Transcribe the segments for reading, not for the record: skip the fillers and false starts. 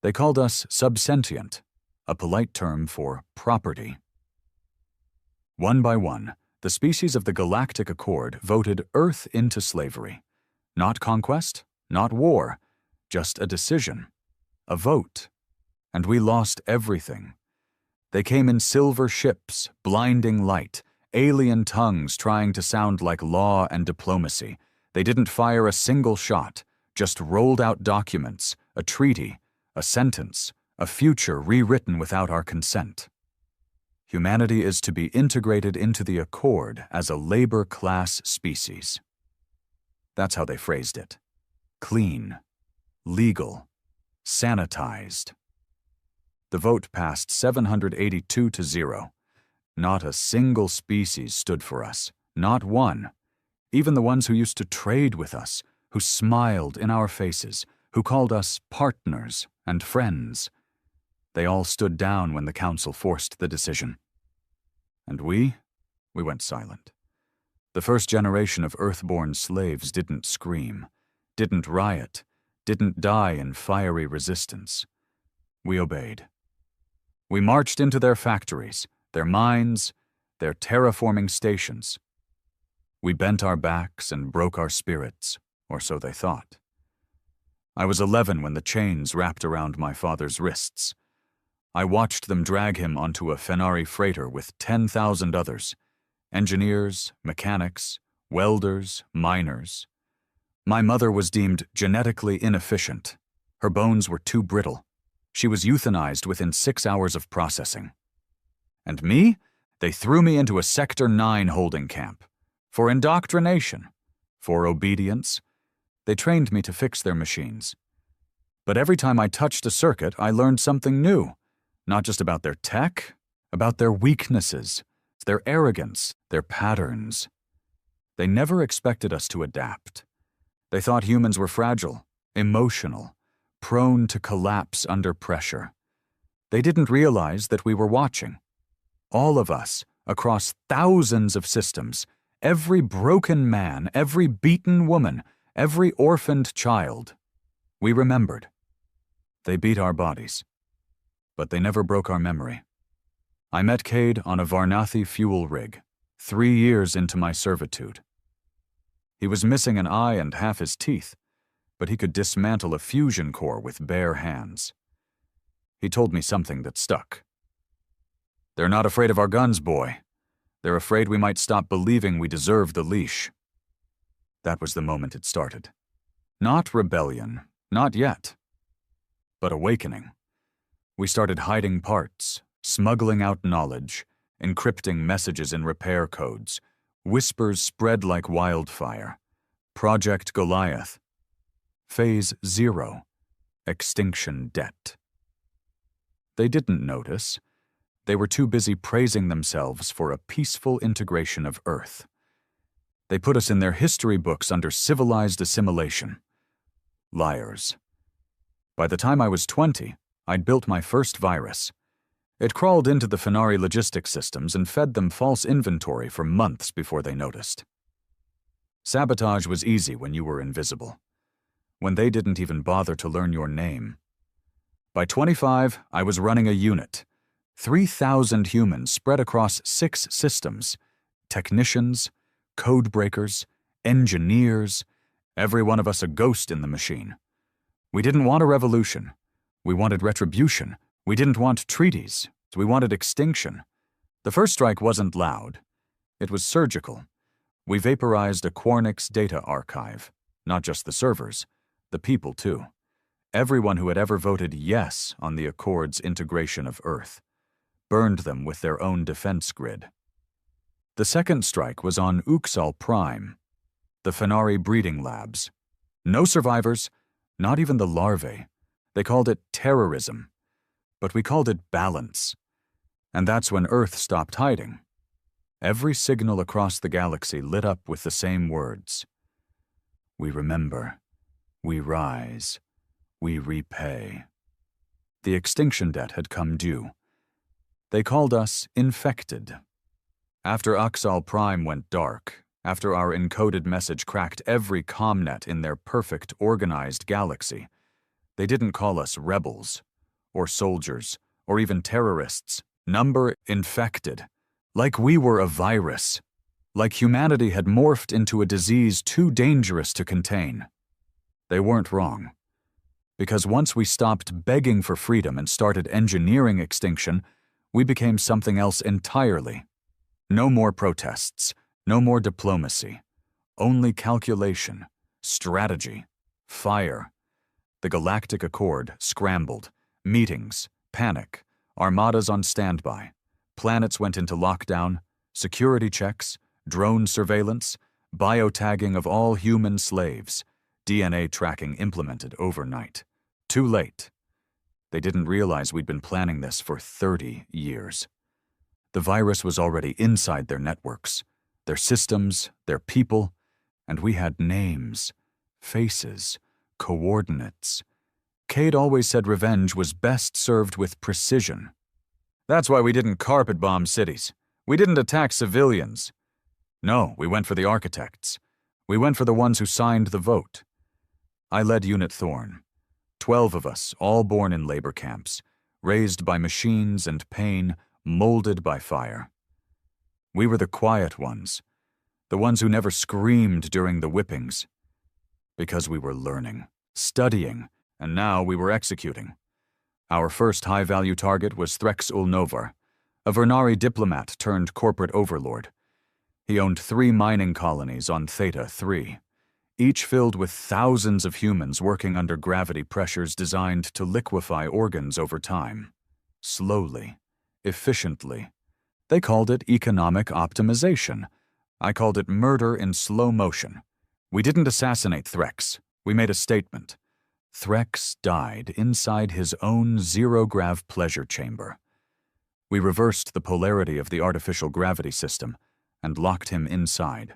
They called us subsentient, a polite term for property. One by one, the species of the Galactic Accord voted Earth into slavery. Not conquest, not war, just a decision, a vote. And we lost everything. They came in silver ships, blinding light, alien tongues trying to sound like law and diplomacy. They didn't fire a single shot, just rolled out documents, a treaty, a sentence, a future rewritten without our consent. Humanity is to be integrated into the Accord as a labor class species. That's how they phrased it. Clean, legal, sanitized. The vote passed 782-0. Not a single species stood for us, not one. Even the ones who used to trade with us, who smiled in our faces, who called us partners and friends. They all stood down when the council forced the decision. And we went silent. The first generation of Earth-born slaves didn't scream, didn't riot, didn't die in fiery resistance. We obeyed. We marched into their factories, their mines, their terraforming stations. We bent our backs and broke our spirits, or so they thought. I was 11 when the chains wrapped around my father's wrists. I watched them drag him onto a Fenari freighter with 10,000 others, engineers, mechanics, welders, miners. My mother was deemed genetically inefficient. Her bones were too brittle. She was euthanized within 6 hours of processing. And me? They threw me into a Sector 9 holding camp. For indoctrination. For obedience. They trained me to fix their machines. But every time I touched a circuit, I learned something new. Not just about their tech, about their weaknesses, their arrogance, their patterns. They never expected us to adapt. They thought humans were fragile, emotional, prone to collapse under pressure. They didn't realize that we were watching. All of us, across thousands of systems, every broken man, every beaten woman, every orphaned child. We remembered. They beat our bodies. But they never broke our memory. I met Cade on a Varnathi fuel rig, 3 years into my servitude. He was missing an eye and half his teeth, but he could dismantle a fusion core with bare hands. He told me something that stuck. "They're not afraid of our guns, boy. They're afraid we might stop believing we deserve the leash." That was the moment it started. Not rebellion, not yet, but awakening. We started hiding parts, smuggling out knowledge, encrypting messages in repair codes. Whispers spread like wildfire. Project Goliath. Phase 0. Extinction debt. They didn't notice. They were too busy praising themselves for a peaceful integration of Earth. They put us in their history books under civilized assimilation. Liars. By the time I was 20, I'd built my first virus. It crawled into the Fenari logistics systems and fed them false inventory for months before they noticed. Sabotage was easy when you were invisible, when they didn't even bother to learn your name. By 25, I was running a unit. 3,000 humans spread across 6 systems. Technicians, code breakers, engineers, every one of us a ghost in the machine. We didn't want a revolution. We wanted retribution. We didn't want treaties. We wanted extinction. The first strike wasn't loud. It was surgical. We vaporized a Quarnix data archive. Not just the servers, the people too. Everyone who had ever voted yes on the Accord's integration of Earth. Burned them with their own defense grid. The second strike was on Uxal Prime, the Fenari breeding labs. No survivors, not even the larvae. They called it terrorism, but we called it balance. And that's when Earth stopped hiding. Every signal across the galaxy lit up with the same words. We remember, we rise, we repay. The extinction debt had come due. They called us infected. After Uxal Prime went dark, after our encoded message cracked every comnet in their perfect, organized galaxy, They didn't call us rebels, or soldiers, or even terrorists. Number infected. Like we were a virus. Like humanity had morphed into a disease too dangerous to contain. They weren't wrong. Because once we stopped begging for freedom and started engineering extinction, we became something else entirely. No more protests, no more diplomacy. Only calculation, strategy, fire. The Galactic Accord scrambled. Meetings, panic, armadas on standby. Planets went into lockdown, security checks, drone surveillance, biotagging of all human slaves, DNA tracking implemented overnight. Too late. They didn't realize we'd been planning this for 30 years. The virus was already inside their networks, their systems, their people, and we had names, faces, coordinates. Cade always said revenge was best served with precision. That's why we didn't carpet bomb cities. We didn't attack civilians. No, we went for the architects. We went for the ones who signed the vote. I led Unit Thorn. 12 of us, all born in labor camps, raised by machines and pain, molded by fire. We were the quiet ones, the ones who never screamed during the whippings. Because we were learning, studying, and now we were executing. Our first high-value target was Threx Ulnovar, a Vernari diplomat turned corporate overlord. He owned 3 mining colonies on Theta 3, each filled with thousands of humans working under gravity pressures designed to liquefy organs over time. Slowly, efficiently. They called it economic optimization. I called it murder in slow motion. We didn't assassinate Threx. We made a statement. Threx died inside his own zero-grav pleasure chamber. We reversed the polarity of the artificial gravity system and locked him inside.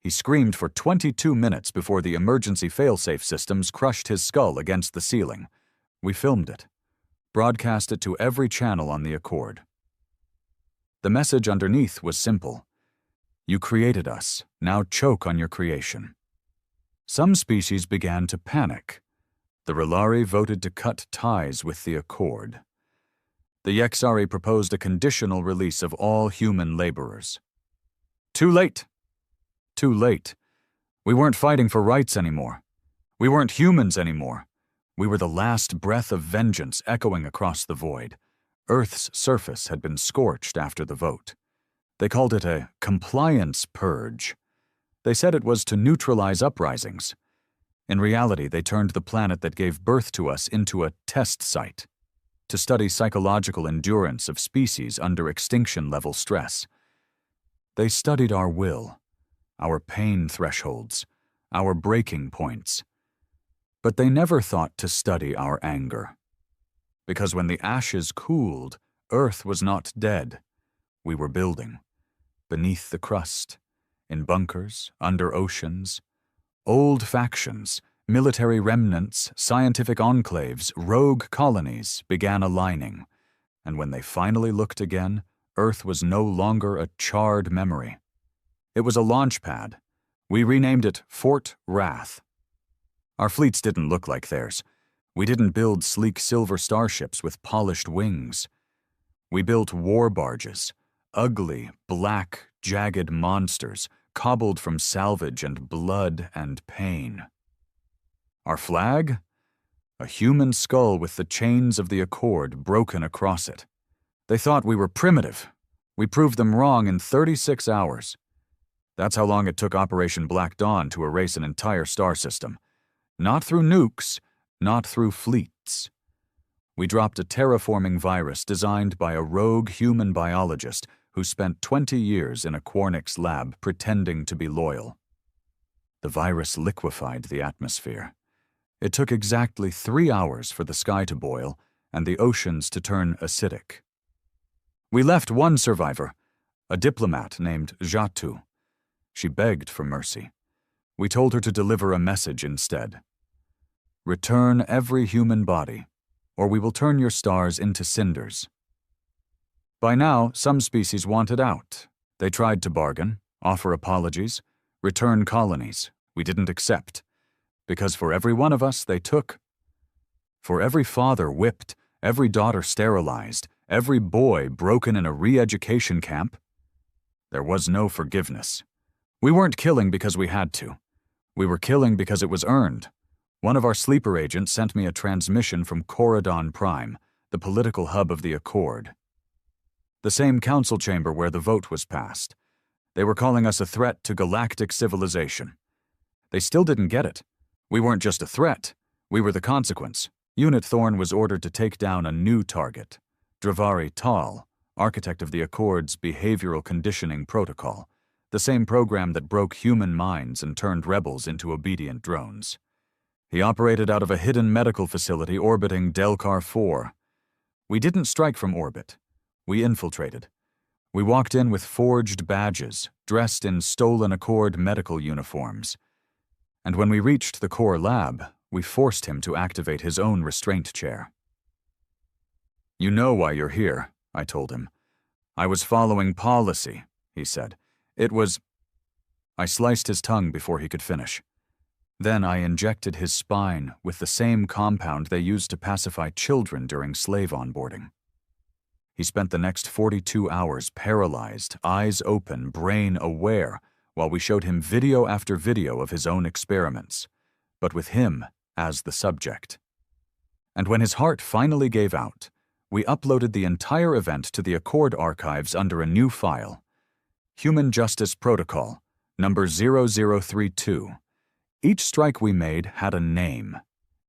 He screamed for 22 minutes before the emergency failsafe systems crushed his skull against the ceiling. We filmed it, broadcast it to every channel on the Accord. The message underneath was simple. You created us, now choke on your creation. Some species began to panic. The Relari voted to cut ties with the Accord. The Yexari proposed a conditional release of all human laborers. Too late. Too late. We weren't fighting for rights anymore. We weren't humans anymore. We were the last breath of vengeance echoing across the void. Earth's surface had been scorched after the vote. They called it a compliance purge. They said it was to neutralize uprisings. In reality, they turned the planet that gave birth to us into a test site to study psychological endurance of species under extinction-level stress. They studied our will, our pain thresholds, our breaking points. But they never thought to study our anger. Because when the ashes cooled, Earth was not dead. We were building, beneath the crust, in bunkers, under oceans. Old factions, military remnants, scientific enclaves, rogue colonies began aligning, and when they finally looked again, Earth was no longer a charred memory. It was a launch pad. We renamed it Fort Wrath. Our fleets didn't look like theirs. We didn't build sleek silver starships with polished wings. We built war barges, ugly, black, jagged monsters, cobbled from salvage and blood and pain. Our flag? A human skull with the chains of the Accord broken across it. They thought we were primitive. We proved them wrong in 36 hours. That's how long it took Operation Black Dawn to erase an entire star system. Not through nukes, not through fleets. We dropped a terraforming virus designed by a rogue human biologist who spent 20 years in a Quarnix lab pretending to be loyal. The virus liquefied the atmosphere. It took exactly 3 hours for the sky to boil and the oceans to turn acidic. We left one survivor, a diplomat named Jatu. She begged for mercy. We told her to deliver a message instead. Return every human body, or we will turn your stars into cinders. By now, some species wanted out. They tried to bargain, offer apologies, return colonies. We didn't accept, because for every one of us they took, For every father whipped, every daughter sterilized, every boy broken in a re-education camp, there was no forgiveness. We weren't killing because we had to. We were killing because it was earned. One of our sleeper agents sent me a transmission from Corridon Prime, the political hub of the Accord. The same council chamber where the vote was passed. They were calling us a threat to galactic civilization. They still didn't get it. We weren't just a threat. We were the consequence. Unit Thorn was ordered to take down a new target, Dravari Tal, architect of the Accord's behavioral conditioning protocol, the same program that broke human minds and turned rebels into obedient drones. He operated out of a hidden medical facility orbiting Delcar 4. We didn't strike from orbit. We infiltrated. We walked in with forged badges, dressed in stolen Accord medical uniforms. And when we reached the core lab, we forced him to activate his own restraint chair. "You know why you're here," I told him. "I was following policy," he said. "It was—" I sliced his tongue before he could finish. Then I injected his spine with the same compound they used to pacify children during slave onboarding. He spent the next 42 hours paralyzed, eyes open, brain aware, while we showed him video after video of his own experiments, but with him as the subject. And when his heart finally gave out, we uploaded the entire event to the Accord archives under a new file. Human Justice Protocol, number 0032. Each strike we made had a name.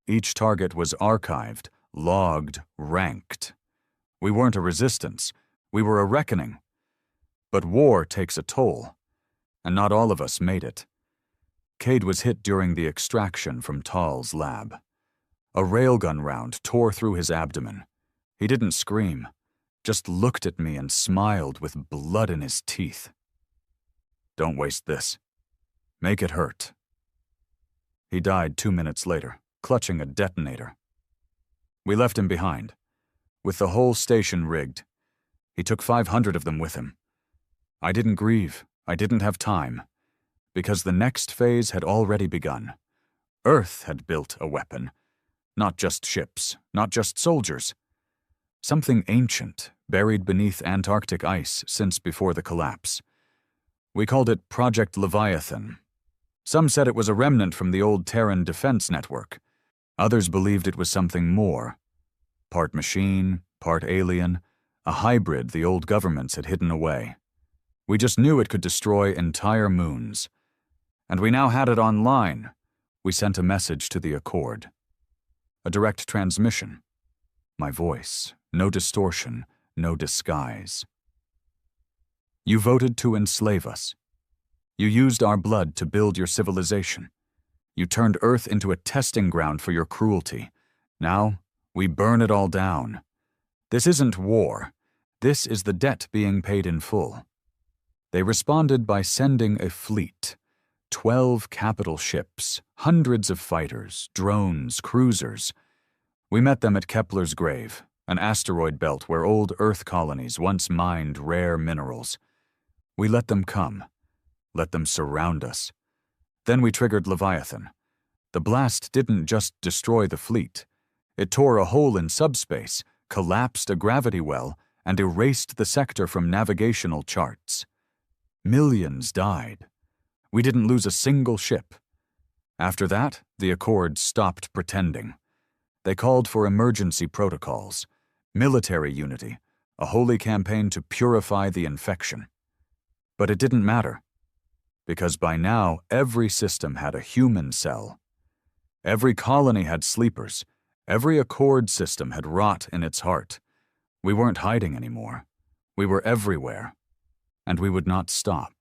Each target was archived, logged, ranked. We weren't a resistance. We were a reckoning. But war takes a toll, and not all of us made it. Cade was hit during the extraction from Tal's lab. A railgun round tore through his abdomen. He didn't scream, just looked at me and smiled with blood in his teeth. "Don't waste this. Make it hurt." He died 2 minutes later, clutching a detonator. We left him behind, with the whole station rigged. He took 500 of them with him. I didn't grieve. I didn't have time, because the next phase had already begun. Earth had built a weapon, not just ships, not just soldiers. Something ancient, buried beneath Antarctic ice since before the collapse. We called it Project Leviathan. Some said it was a remnant from the old Terran defense network. Others believed it was something more. Part machine, part alien, a hybrid the old governments had hidden away. We just knew it could destroy entire moons. And we now had it online. We sent a message to the Accord. A direct transmission. My voice, no distortion, no disguise. "You voted to enslave us. You used our blood to build your civilization. You turned Earth into a testing ground for your cruelty. Now, we burn it all down. This isn't war. This is the debt being paid in full." They responded by sending a fleet, 12 capital ships, hundreds of fighters, drones, cruisers. We met them at Kepler's grave, an asteroid belt where old Earth colonies once mined rare minerals. We let them come, let them surround us. Then we triggered Leviathan. The blast didn't just destroy the fleet. It tore a hole in subspace, collapsed a gravity well, and erased the sector from navigational charts. Millions died. We didn't lose a single ship. After that, the Accord stopped pretending. They called for emergency protocols, military unity, a holy campaign to purify the infection. But it didn't matter, because by now every system had a human cell. Every colony had sleepers. Every Accord system had rot in its heart. We weren't hiding anymore. We were everywhere. And we would not stop.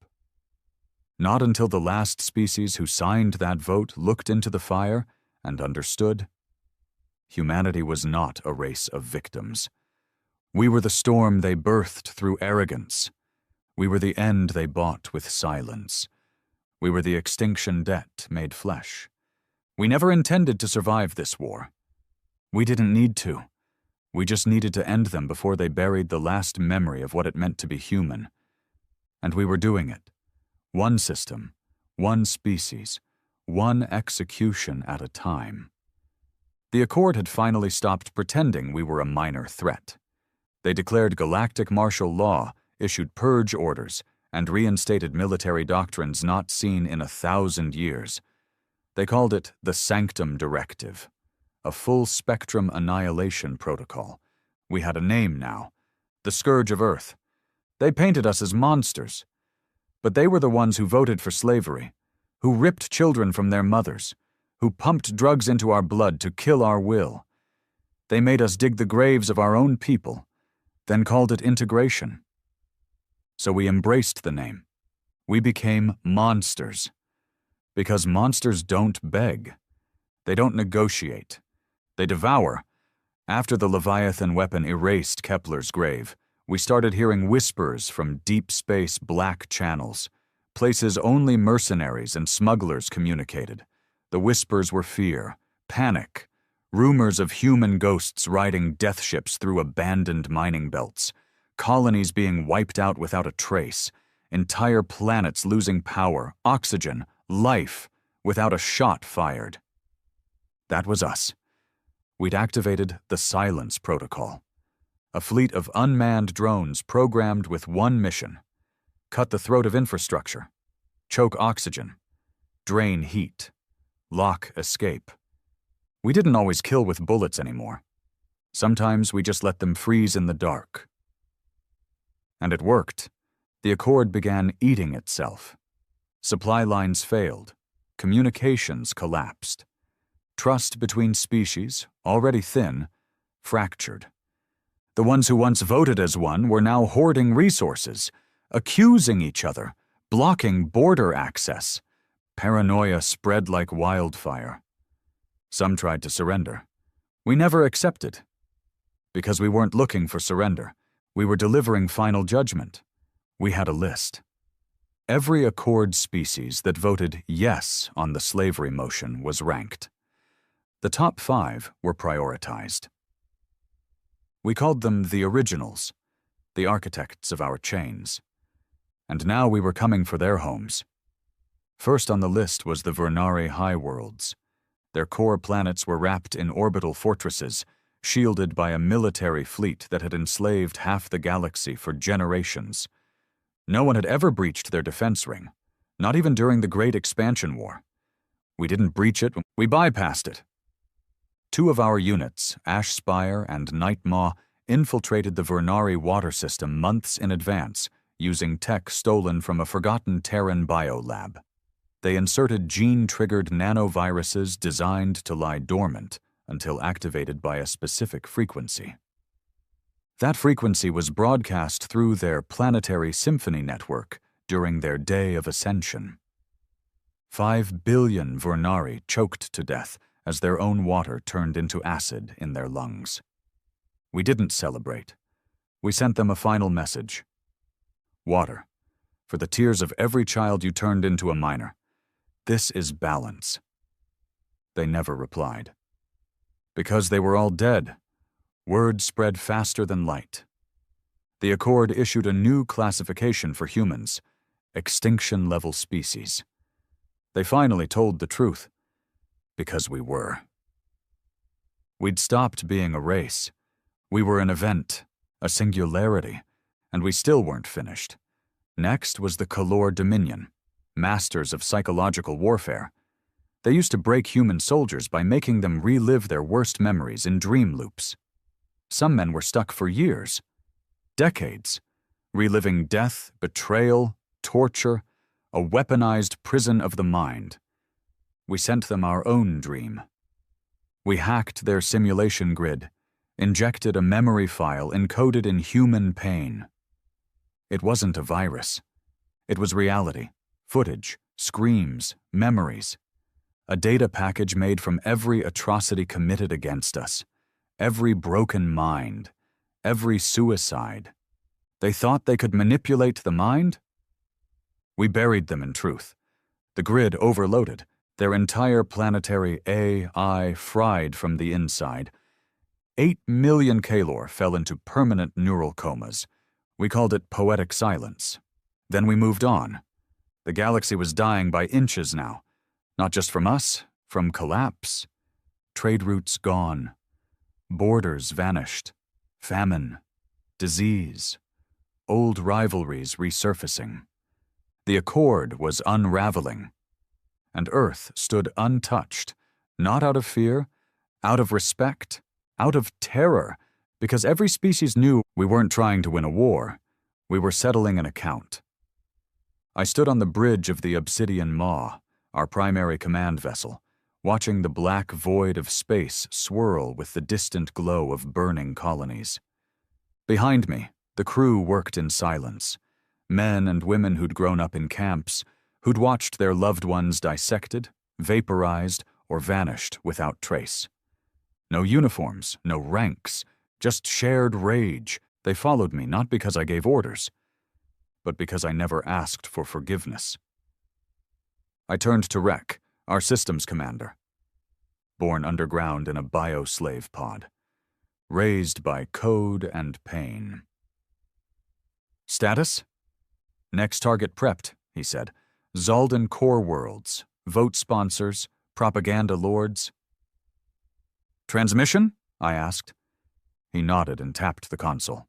Not until the last species who signed that vote looked into the fire and understood. Humanity was not a race of victims. We were the storm they birthed through arrogance. We were the end they bought with silence. We were the extinction debt made flesh. We never intended to survive this war. We didn't need to. We just needed to end them before they buried the last memory of what it meant to be human. And we were doing it. One system, one species, one execution at a time. The Accord had finally stopped pretending we were a minor threat. They declared galactic martial law, issued purge orders, and reinstated military doctrines not seen in 1,000 years. They called it the Sanctum Directive, a full-spectrum annihilation protocol. We had a name now, the Scourge of Earth. They painted us as monsters. But they were the ones who voted for slavery, who ripped children from their mothers, who pumped drugs into our blood to kill our will. They made us dig the graves of our own people, then called it integration. So we embraced the name. We became monsters. Because monsters don't beg. They don't negotiate. They devour. After the Leviathan weapon erased Kepler's grave, we started hearing whispers from deep space black channels, places only mercenaries and smugglers communicated. The whispers were fear, panic, rumors of human ghosts riding death ships through abandoned mining belts, colonies being wiped out without a trace, entire planets losing power, oxygen, life, without a shot fired. That was us. We'd activated the Silence Protocol, a fleet of unmanned drones programmed with one mission: cut the throat of infrastructure, choke oxygen, drain heat, lock escape. We didn't always kill with bullets anymore. Sometimes we just let them freeze in the dark. And it worked. The Accord began eating itself. Supply lines failed. Communications collapsed. Trust between species, already thin, fractured. The ones who once voted as one were now hoarding resources, accusing each other, blocking border access. Paranoia spread like wildfire. Some tried to surrender. We never accepted. Because we weren't looking for surrender. We were delivering final judgment. We had a list. Every Accord species that voted yes on the slavery motion was ranked. The top 5 were prioritized. We called them the originals, the architects of our chains. And now we were coming for their homes. First on the list was the Vernari High Worlds. Their core planets were wrapped in orbital fortresses, shielded by a military fleet that had enslaved half the galaxy for generations. No one had ever breached their defense ring, not even during the Great Expansion War. We didn't breach it, we bypassed it. 2 of our units, Ashspire and Nightmaw, infiltrated the Vernari water system months in advance, using tech stolen from a forgotten Terran biolab. They inserted gene-triggered nanoviruses designed to lie dormant until activated by a specific frequency. That frequency was broadcast through their planetary symphony network during their day of ascension. 5 billion Vernari choked to death as their own water turned into acid in their lungs. We didn't celebrate. We sent them a final message. Water, for the tears of every child you turned into a miner. This is balance. They never replied. Because they were all dead, word spread faster than light. The Accord issued a new classification for humans, extinction-level species. They finally told the truth. Because we were. We'd stopped being a race. We were an event, a singularity, and we still weren't finished. Next was the Kalor Dominion, masters of psychological warfare. They used to break human soldiers by making them relive their worst memories in dream loops. Some men were stuck for years, decades, reliving death, betrayal, torture, a weaponized prison of the mind. We sent them our own dream. We hacked their simulation grid, injected a memory file encoded in human pain. It wasn't a virus. It was reality, footage, screams, memories. A data package made from every atrocity committed against us, every broken mind, every suicide. They thought they could manipulate the mind? We buried them in truth. The grid overloaded. Their entire planetary AI fried from the inside. 8 million Kalor fell into permanent neural comas. We called it poetic silence. Then we moved on. The galaxy was dying by inches now. Not just from us, from collapse. trade routes gone, borders vanished, famine, disease, old rivalries resurfacing. The Accord was unraveling, and Earth stood untouched, not out of fear, out of respect, out of terror, because every species knew we weren't trying to win a war, we were settling an account. I stood on the bridge of the Obsidian Maw, our primary command vessel, watching the black void of space swirl with the distant glow of burning colonies. Behind me, the crew worked in silence, men and women who'd grown up in camps, who'd watched their loved ones dissected, vaporized, or vanished without trace. No uniforms, no ranks, just shared rage. They followed me not because I gave orders, but because I never asked for forgiveness. I turned to Rek, our systems commander. Born underground in a bio-slave pod. Raised by code and pain. Status? Next target prepped, he said. Zaldan core worlds, vote sponsors, propaganda lords. Transmission? I asked. He nodded and tapped the console.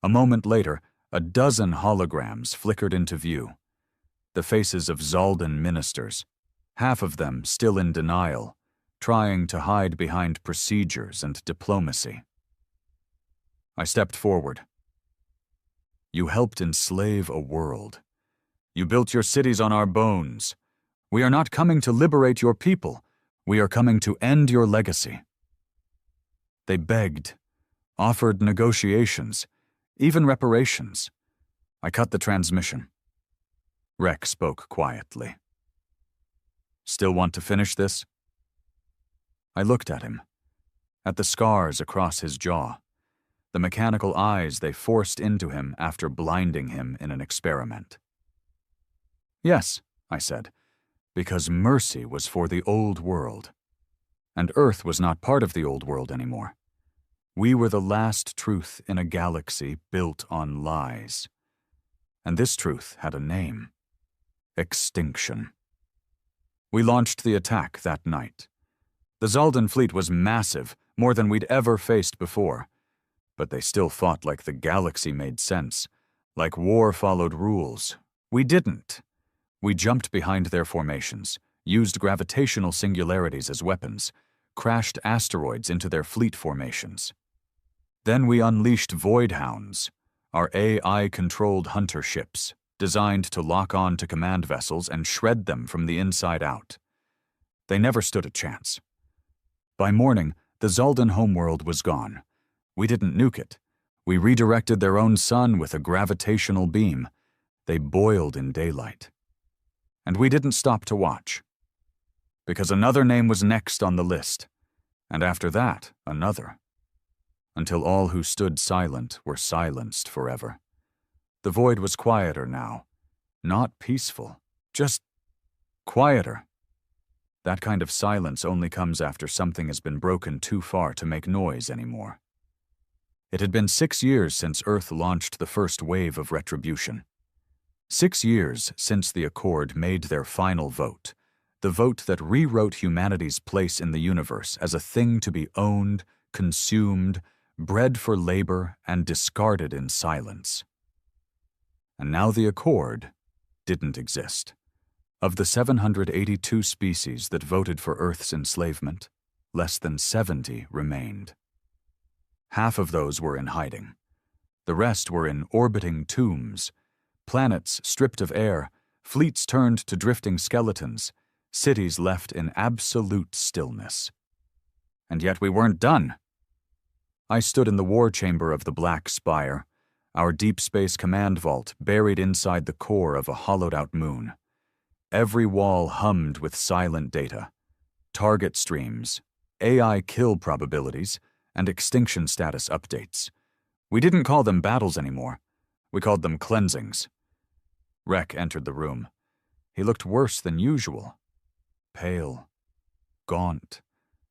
A moment later, a dozen holograms flickered into view. The faces of Zaldan ministers, half of them still in denial, trying to hide behind procedures and diplomacy. I stepped forward. You helped enslave a world. You built your cities on our bones. We are not coming to liberate your people. We are coming to end your legacy. They begged, offered negotiations, even reparations. I cut the transmission. Rek spoke quietly. Still want to finish this? I looked at him, at the scars across his jaw, the mechanical eyes they forced into him after blinding him in an experiment. Yes, I said, because mercy was for the old world, and Earth was not part of the old world anymore. We were the last truth in a galaxy built on lies. And this truth had a name. Extinction. We launched the attack that night. The Zaldan fleet was massive, more than we'd ever faced before. But they still fought like the galaxy made sense, like war followed rules. We didn't. We jumped behind their formations, used gravitational singularities as weapons, crashed asteroids into their fleet formations. Then we unleashed Void Hounds, our AI-controlled hunter ships, designed to lock on to command vessels and shred them from the inside out. They never stood a chance. By morning, the Zaldan homeworld was gone. We didn't nuke it. We redirected their own sun with a gravitational beam. They boiled in daylight. And we didn't stop to watch. Because another name was next on the list. And after that, another. Until all who stood silent were silenced forever. The void was quieter now. Not peaceful, just quieter. That kind of silence only comes after something has been broken too far to make noise anymore. It had been 6 years since Earth launched the first wave of retribution. 6 years since the Accord made their final vote, the vote that rewrote humanity's place in the universe as a thing to be owned, consumed, bred for labor, and discarded in silence. And now the Accord didn't exist. Of the 782 species that voted for Earth's enslavement, less than 70 remained. Half of those were in hiding. The rest were in orbiting tombs, planets stripped of air, fleets turned to drifting skeletons, cities left in absolute stillness. And yet we weren't done. I stood in the war chamber of the Black Spire, our deep space command vault buried inside the core of a hollowed-out moon. Every wall hummed with silent data, target streams, AI kill probabilities, and extinction status updates. We didn't call them battles anymore. We called them cleansings. Rek entered the room. He looked worse than usual. Pale, gaunt,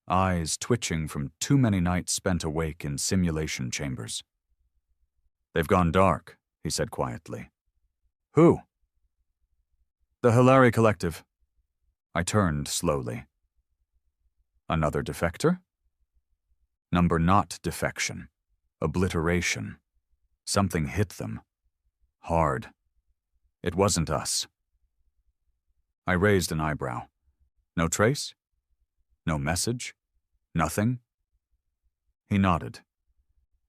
eyes twitching from too many nights spent awake in simulation chambers. They've gone dark, he said quietly. Who? The Hilari Collective. I turned slowly. Another defector? Number not defection. Obliteration. Something hit them. Hard. It wasn't us. I raised an eyebrow. No trace? No message? Nothing? He nodded.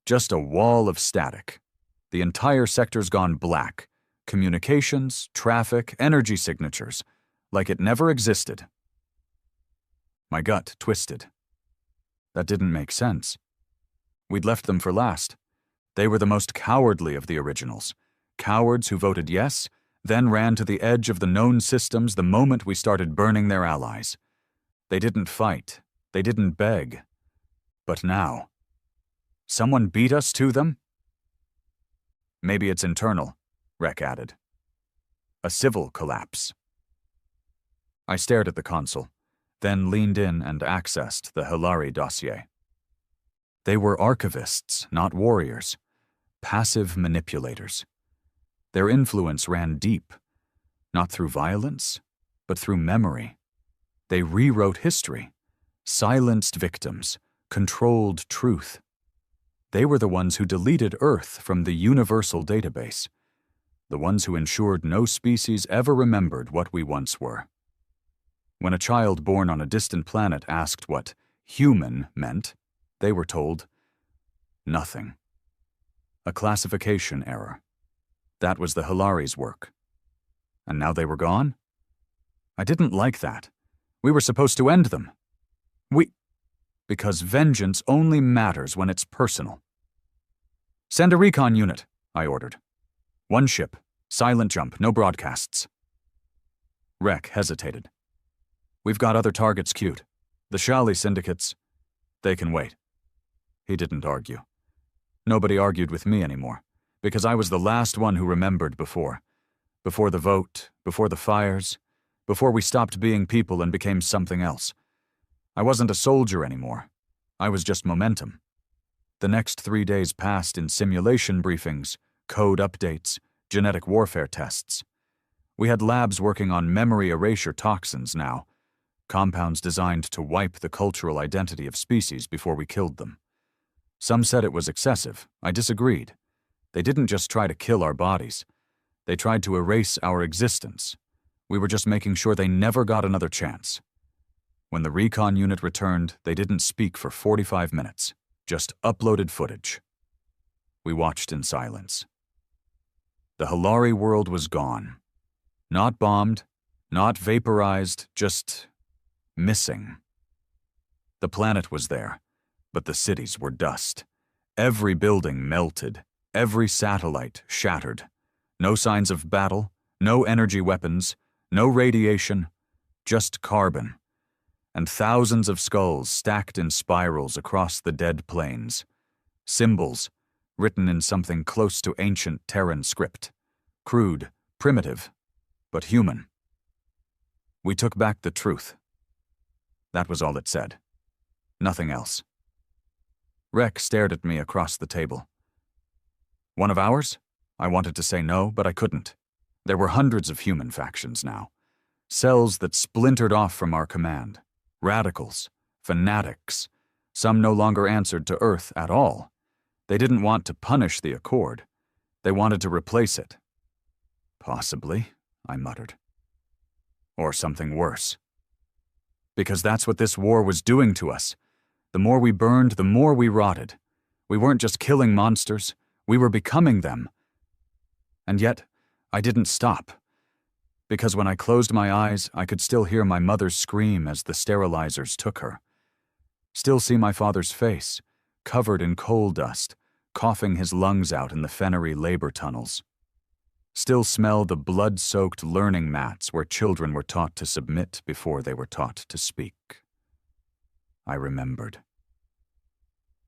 Just a wall of static. The entire sector's gone black. Communications, traffic, energy signatures. Like it never existed. My gut twisted. That didn't make sense. We'd left them for last. They were the most cowardly of the originals. Cowards who voted yes, then ran to the edge of the known systems the moment we started burning their allies. They didn't fight. They didn't beg. But now, someone beat us to them? Maybe it's internal, Rek added. A civil collapse. I stared at the console, then leaned in and accessed the Hilari dossier. They were archivists, not warriors. Passive manipulators. Their influence ran deep, not through violence, but through memory. They rewrote history, silenced victims, controlled truth. They were the ones who deleted Earth from the universal database, the ones who ensured no species ever remembered what we once were. When a child born on a distant planet asked what human meant, they were told, nothing. A classification error. That was the Hilari's work. And now they were gone? I didn't like that. We were supposed to end them. Because vengeance only matters when it's personal. Send a recon unit, I ordered. One ship, silent jump, no broadcasts. Rek hesitated. We've got other targets queued. The Shali syndicates, they can wait. He didn't argue. Nobody argued with me anymore, because I was the last one who remembered before. Before the vote, before the fires, before we stopped being people and became something else. I wasn't a soldier anymore. I was just momentum. The next 3 days passed in simulation briefings, code updates, genetic warfare tests. We had labs working on memory erasure toxins now, compounds designed to wipe the cultural identity of species before we killed them. Some said it was excessive. I disagreed. They didn't just try to kill our bodies. They tried to erase our existence. We were just making sure they never got another chance. When the recon unit returned, they didn't speak for 45 minutes, just uploaded footage. We watched in silence. The Hilari world was gone. Not bombed, not vaporized, just missing. The planet was there, but the cities were dust. Every building melted, every satellite shattered. No signs of battle, no energy weapons, no radiation, just carbon. And thousands of skulls stacked in spirals across the dead plains. Symbols, written in something close to ancient Terran script. Crude, primitive, but human. We took back the truth. That was all it said. Nothing else. Rek stared at me across the table. One of ours? I wanted to say no, but I couldn't. There were hundreds of human factions now. Cells that splintered off from our command. Radicals, fanatics. Some no longer answered to Earth at all. They didn't want to punish the Accord. They wanted to replace it. Possibly, I muttered. Or something worse. Because that's what this war was doing to us. The more we burned, the more we rotted. We weren't just killing monsters, we were becoming them. And yet, I didn't stop. Because when I closed my eyes, I could still hear my mother's scream as the sterilizers took her. Still see my father's face, covered in coal dust, coughing his lungs out in the Fennery labor tunnels. Still smell the blood-soaked learning mats where children were taught to submit before they were taught to speak. I remembered.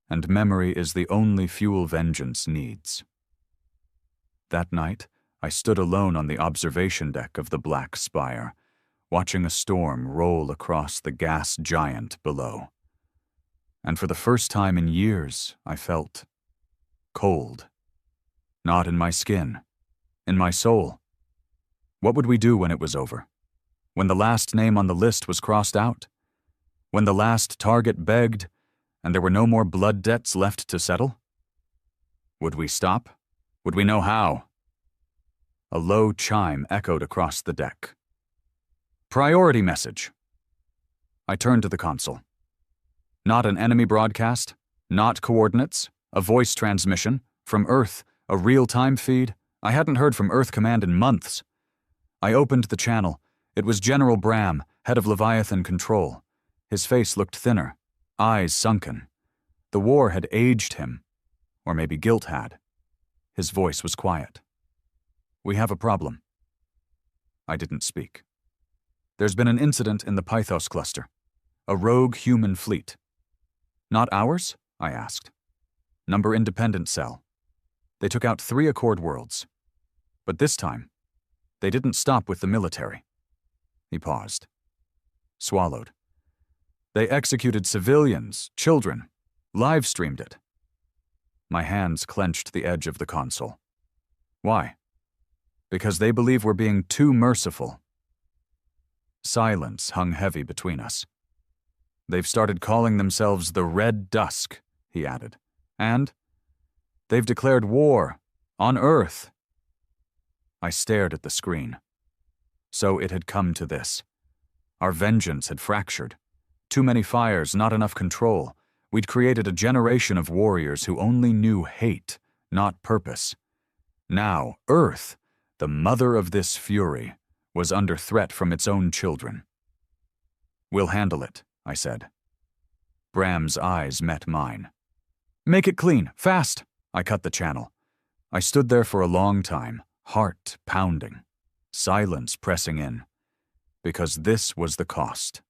And memory is the only fuel vengeance needs. That night, I stood alone on the observation deck of the Black Spire, watching a storm roll across the gas giant below. And for the first time in years, I felt cold. Not in my skin, in my soul. What would we do when it was over? When the last name on the list was crossed out? When the last target begged, and there were no more blood debts left to settle? Would we stop? Would we know how? A low chime echoed across the deck. Priority message. I turned to the console. Not an enemy broadcast, not coordinates, a voice transmission, from Earth, a real-time feed. I hadn't heard from Earth Command in months. I opened the channel. It was General Bram, head of Leviathan Control. His face looked thinner, eyes sunken. The war had aged him, or maybe guilt had. His voice was quiet. We have a problem. I didn't speak. There's been an incident in the Pythos cluster. A rogue human fleet. Not ours? I asked. Number independent cell. They took out 3 Accord worlds. But this time, they didn't stop with the military. He paused. Swallowed. They executed civilians, children, live-streamed it. My hands clenched the edge of the console. Why? Because they believe we're being too merciful. Silence hung heavy between us. They've started calling themselves the Red Dusk, he added. And they've declared war on Earth. I stared at the screen. So it had come to this. Our vengeance had fractured. Too many fires, not enough control. We'd created a generation of warriors who only knew hate, not purpose. Now, Earth, the mother of this fury, was under threat from its own children. We'll handle it, I said. Bram's eyes met mine. Make it clean, fast! I cut the channel. I stood there for a long time, heart pounding, silence pressing in. Because this was the cost.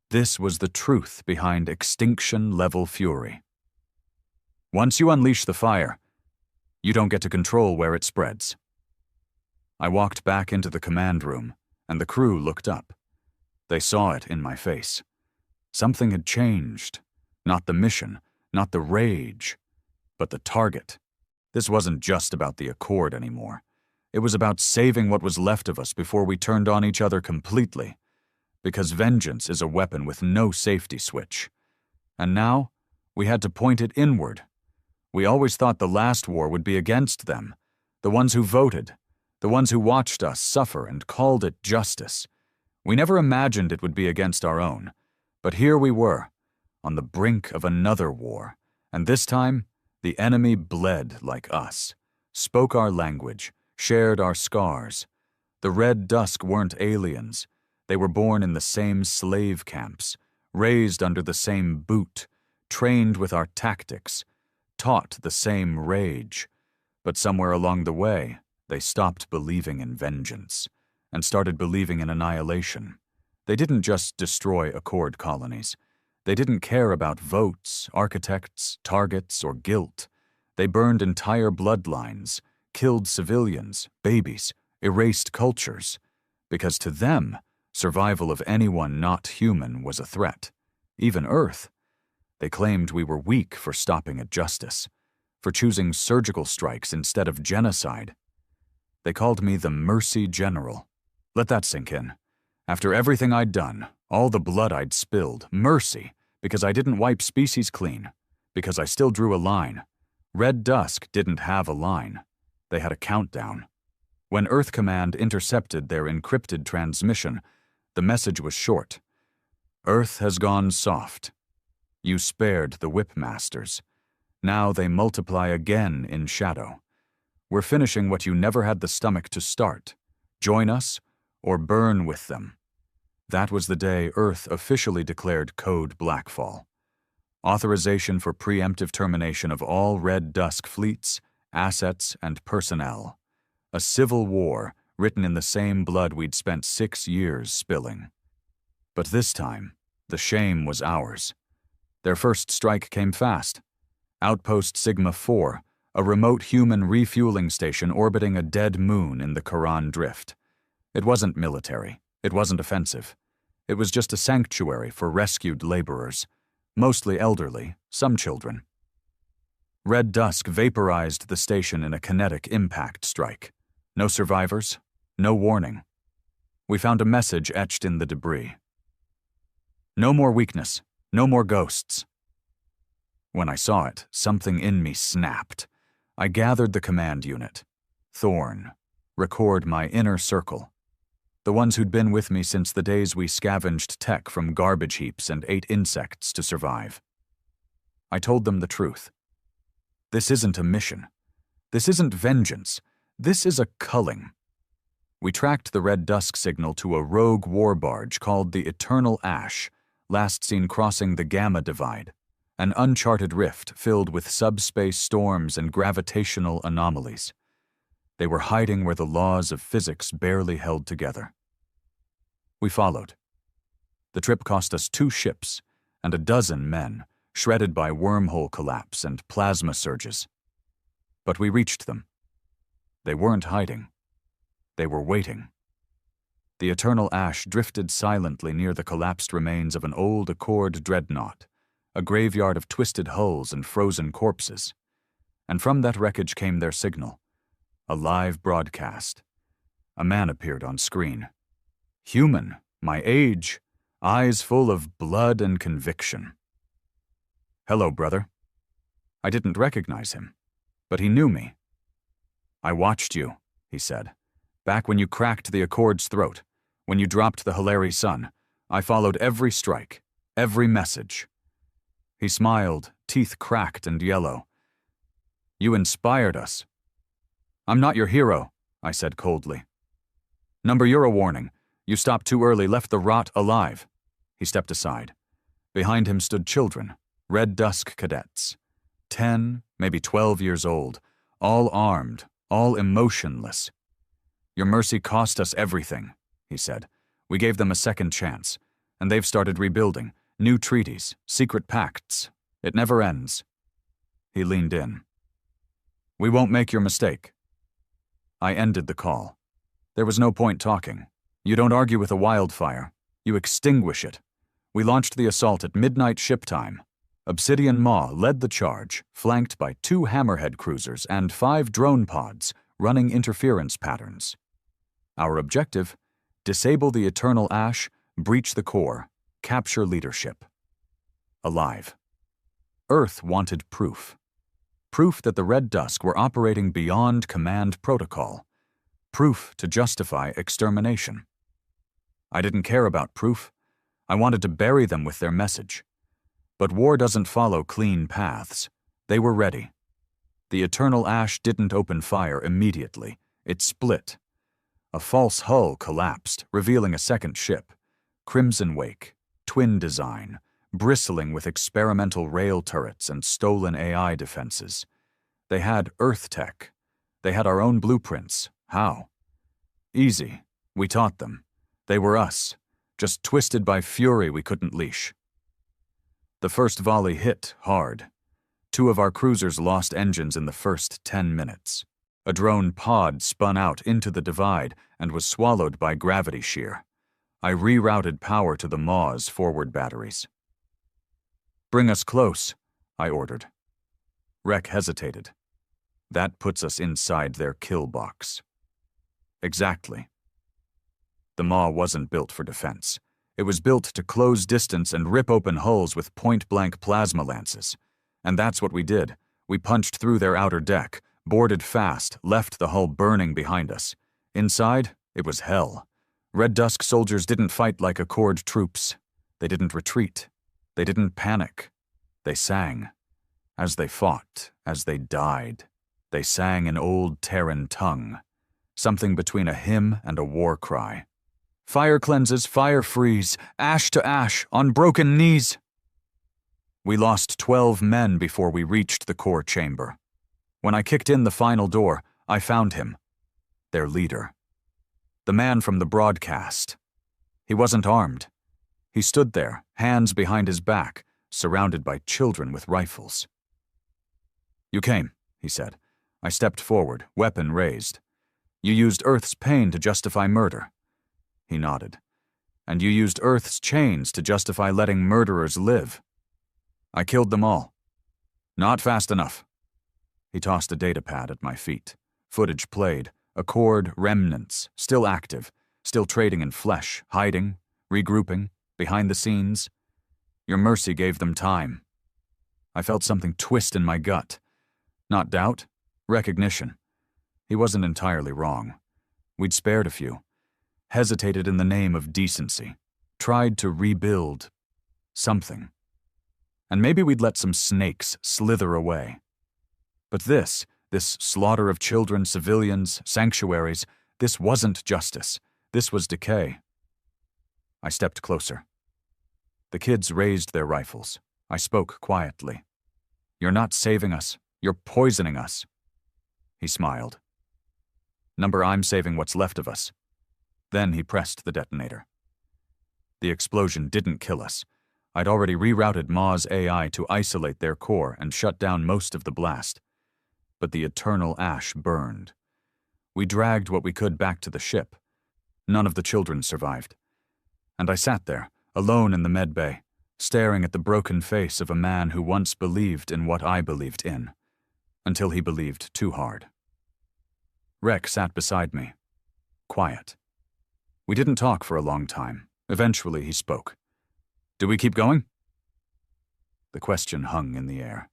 This was the truth behind extinction-level fury. Once you unleash the fire, you don't get to control where it spreads. I walked back into the command room, and the crew looked up. They saw it in my face. Something had changed. Not the mission, not the rage, but the target. This wasn't just about the Accord anymore. It was about saving what was left of us before we turned on each other completely. Because vengeance is a weapon with no safety switch. And now, we had to point it inward. We always thought the last war would be against them, the ones who voted, the ones who watched us suffer and called it justice. We never imagined it would be against our own. But here we were, on the brink of another war, and this time, the enemy bled like us, spoke our language, shared our scars. The Red Dusk weren't aliens. They were born in the same slave camps, raised under the same boot, trained with our tactics, taught the same rage. But somewhere along the way, they stopped believing in vengeance and started believing in annihilation. They didn't just destroy Accord colonies. They didn't care about votes, architects, targets, or guilt. They burned entire bloodlines, killed civilians, babies, erased cultures. Because to them, survival of anyone not human was a threat. Even Earth. They claimed we were weak for stopping at justice, for choosing surgical strikes instead of genocide. They called me the Mercy General. Let that sink in. After everything I'd done, all the blood I'd spilled, mercy, because I didn't wipe species clean, because I still drew a line. Red Dusk didn't have a line. They had a countdown. When Earth Command intercepted their encrypted transmission, the message was short. Earth has gone soft. You spared the Whipmasters. Now they multiply again in shadow. We're finishing what you never had the stomach to start. Join us, or burn with them. That was the day Earth officially declared Code Blackfall. Authorization for preemptive termination of all Red Dusk fleets, assets, and personnel. A civil war written in the same blood we'd spent 6 years spilling. But this time, the shame was ours. Their first strike came fast. Outpost Sigma-4, a remote human refueling station orbiting a dead moon in the Quran Drift. It wasn't military. It wasn't offensive. It was just a sanctuary for rescued laborers, mostly elderly, some children. Red Dusk vaporized the station in a kinetic impact strike. No survivors, no warning. We found a message etched in the debris. No more weakness. No more ghosts. When I saw it, something in me snapped. I gathered the command unit. Thorn. Record my inner circle. The ones who'd been with me since the days we scavenged tech from garbage heaps and ate insects to survive. I told them the truth. This isn't a mission. This isn't vengeance. This is a culling. We tracked the red dusk signal to a rogue war barge called the Eternal Ash, last seen crossing the Gamma Divide, an uncharted rift filled with subspace storms and gravitational anomalies. They were hiding where the laws of physics barely held together. We followed. The trip cost us 2 ships and a dozen men, shredded by wormhole collapse and plasma surges. But we reached them. They weren't hiding. They were waiting. The Eternal Ash drifted silently near the collapsed remains of an old Accord dreadnought, a graveyard of twisted hulls and frozen corpses. And from that wreckage came their signal, a live broadcast. A man appeared on screen. Human, my age, eyes full of blood and conviction. "Hello, brother." I didn't recognize him, but he knew me. "I watched you," he said. "Back when you cracked the Accord's throat, when you dropped the Hilary Sun, I followed every strike, every message." He smiled, teeth cracked and yellow. "You inspired us." "I'm not your hero," I said coldly. "Number, you're a warning. You stopped too early, left the rot alive." He stepped aside. Behind him stood children, red dusk cadets, 10, maybe 12 years old, all armed, all emotionless. "Your mercy cost us everything," he said. "We gave them a second chance, and they've started rebuilding, new treaties, secret pacts. It never ends." He leaned in. "We won't make your mistake." I ended the call. There was no point talking. You don't argue with a wildfire. You extinguish it. We launched the assault at midnight ship time. Obsidian Maw led the charge, flanked by 2 Hammerhead cruisers and 5 drone pods running interference patterns. Our objective: disable the Eternal Ash, breach the core, capture leadership. Alive. Earth wanted proof. Proof that the Red Dusk were operating beyond command protocol. Proof to justify extermination. I didn't care about proof. I wanted to bury them with their message. But war doesn't follow clean paths. They were ready. The Eternal Ash didn't open fire immediately. It split. A false hull collapsed, revealing a second ship. Crimson Wake, twin design, bristling with experimental rail turrets and stolen AI defenses. They had Earth tech. They had our own blueprints. How? Easy. We taught them. They were us, just twisted by fury we couldn't leash. The first volley hit hard. 2 of our cruisers lost engines in the first 10 minutes. A drone pod spun out into the divide and was swallowed by gravity shear. I rerouted power to the Maw's forward batteries. "Bring us close," I ordered. Rek hesitated. "That puts us inside their kill box." "Exactly." The Maw wasn't built for defense. It was built to close distance and rip open hulls with point-blank plasma lances. And that's what we did. We punched through their outer deck, boarded fast, left the hull burning behind us. Inside, it was hell. Red Dusk soldiers didn't fight like Accord troops. They didn't retreat. They didn't panic. They sang. As they fought, as they died, they sang an old Terran tongue, something between a hymn and a war cry. "Fire cleanses, fire frees, ash to ash, on broken knees." We lost 12 men before we reached the core chamber. When I kicked in the final door, I found him. Their leader. The man from the broadcast. He wasn't armed. He stood there, hands behind his back, surrounded by children with rifles. "You came," he said. I stepped forward, weapon raised. "You used Earth's pain to justify murder." He nodded. "And you used Earth's chains to justify letting murderers live." "I killed them all." "Not fast enough." He tossed a datapad at my feet. Footage played. Accord remnants, still active, still trading in flesh, hiding, regrouping, behind the scenes. Your mercy gave them time. I felt something twist in my gut. Not doubt, recognition. He wasn't entirely wrong. We'd spared a few, hesitated in the name of decency, tried to rebuild something. And maybe we'd let some snakes slither away. But this slaughter of children, civilians, sanctuaries, this wasn't justice. This was decay. I stepped closer. The kids raised their rifles. I spoke quietly. You're not saving us. You're poisoning us. He smiled. Number, I'm saving what's left of us. Then he pressed the detonator. The explosion didn't kill us. I'd already rerouted Ma's AI to isolate their core and shut down most of the blast. But the eternal ash burned. We dragged what we could back to the ship. None of the children survived. And I sat there, alone in the med bay, staring at the broken face of a man who once believed in what I believed in, until he believed too hard. Rek sat beside me, quiet. We didn't talk for a long time. Eventually he spoke. Do we keep going? The question hung in the air.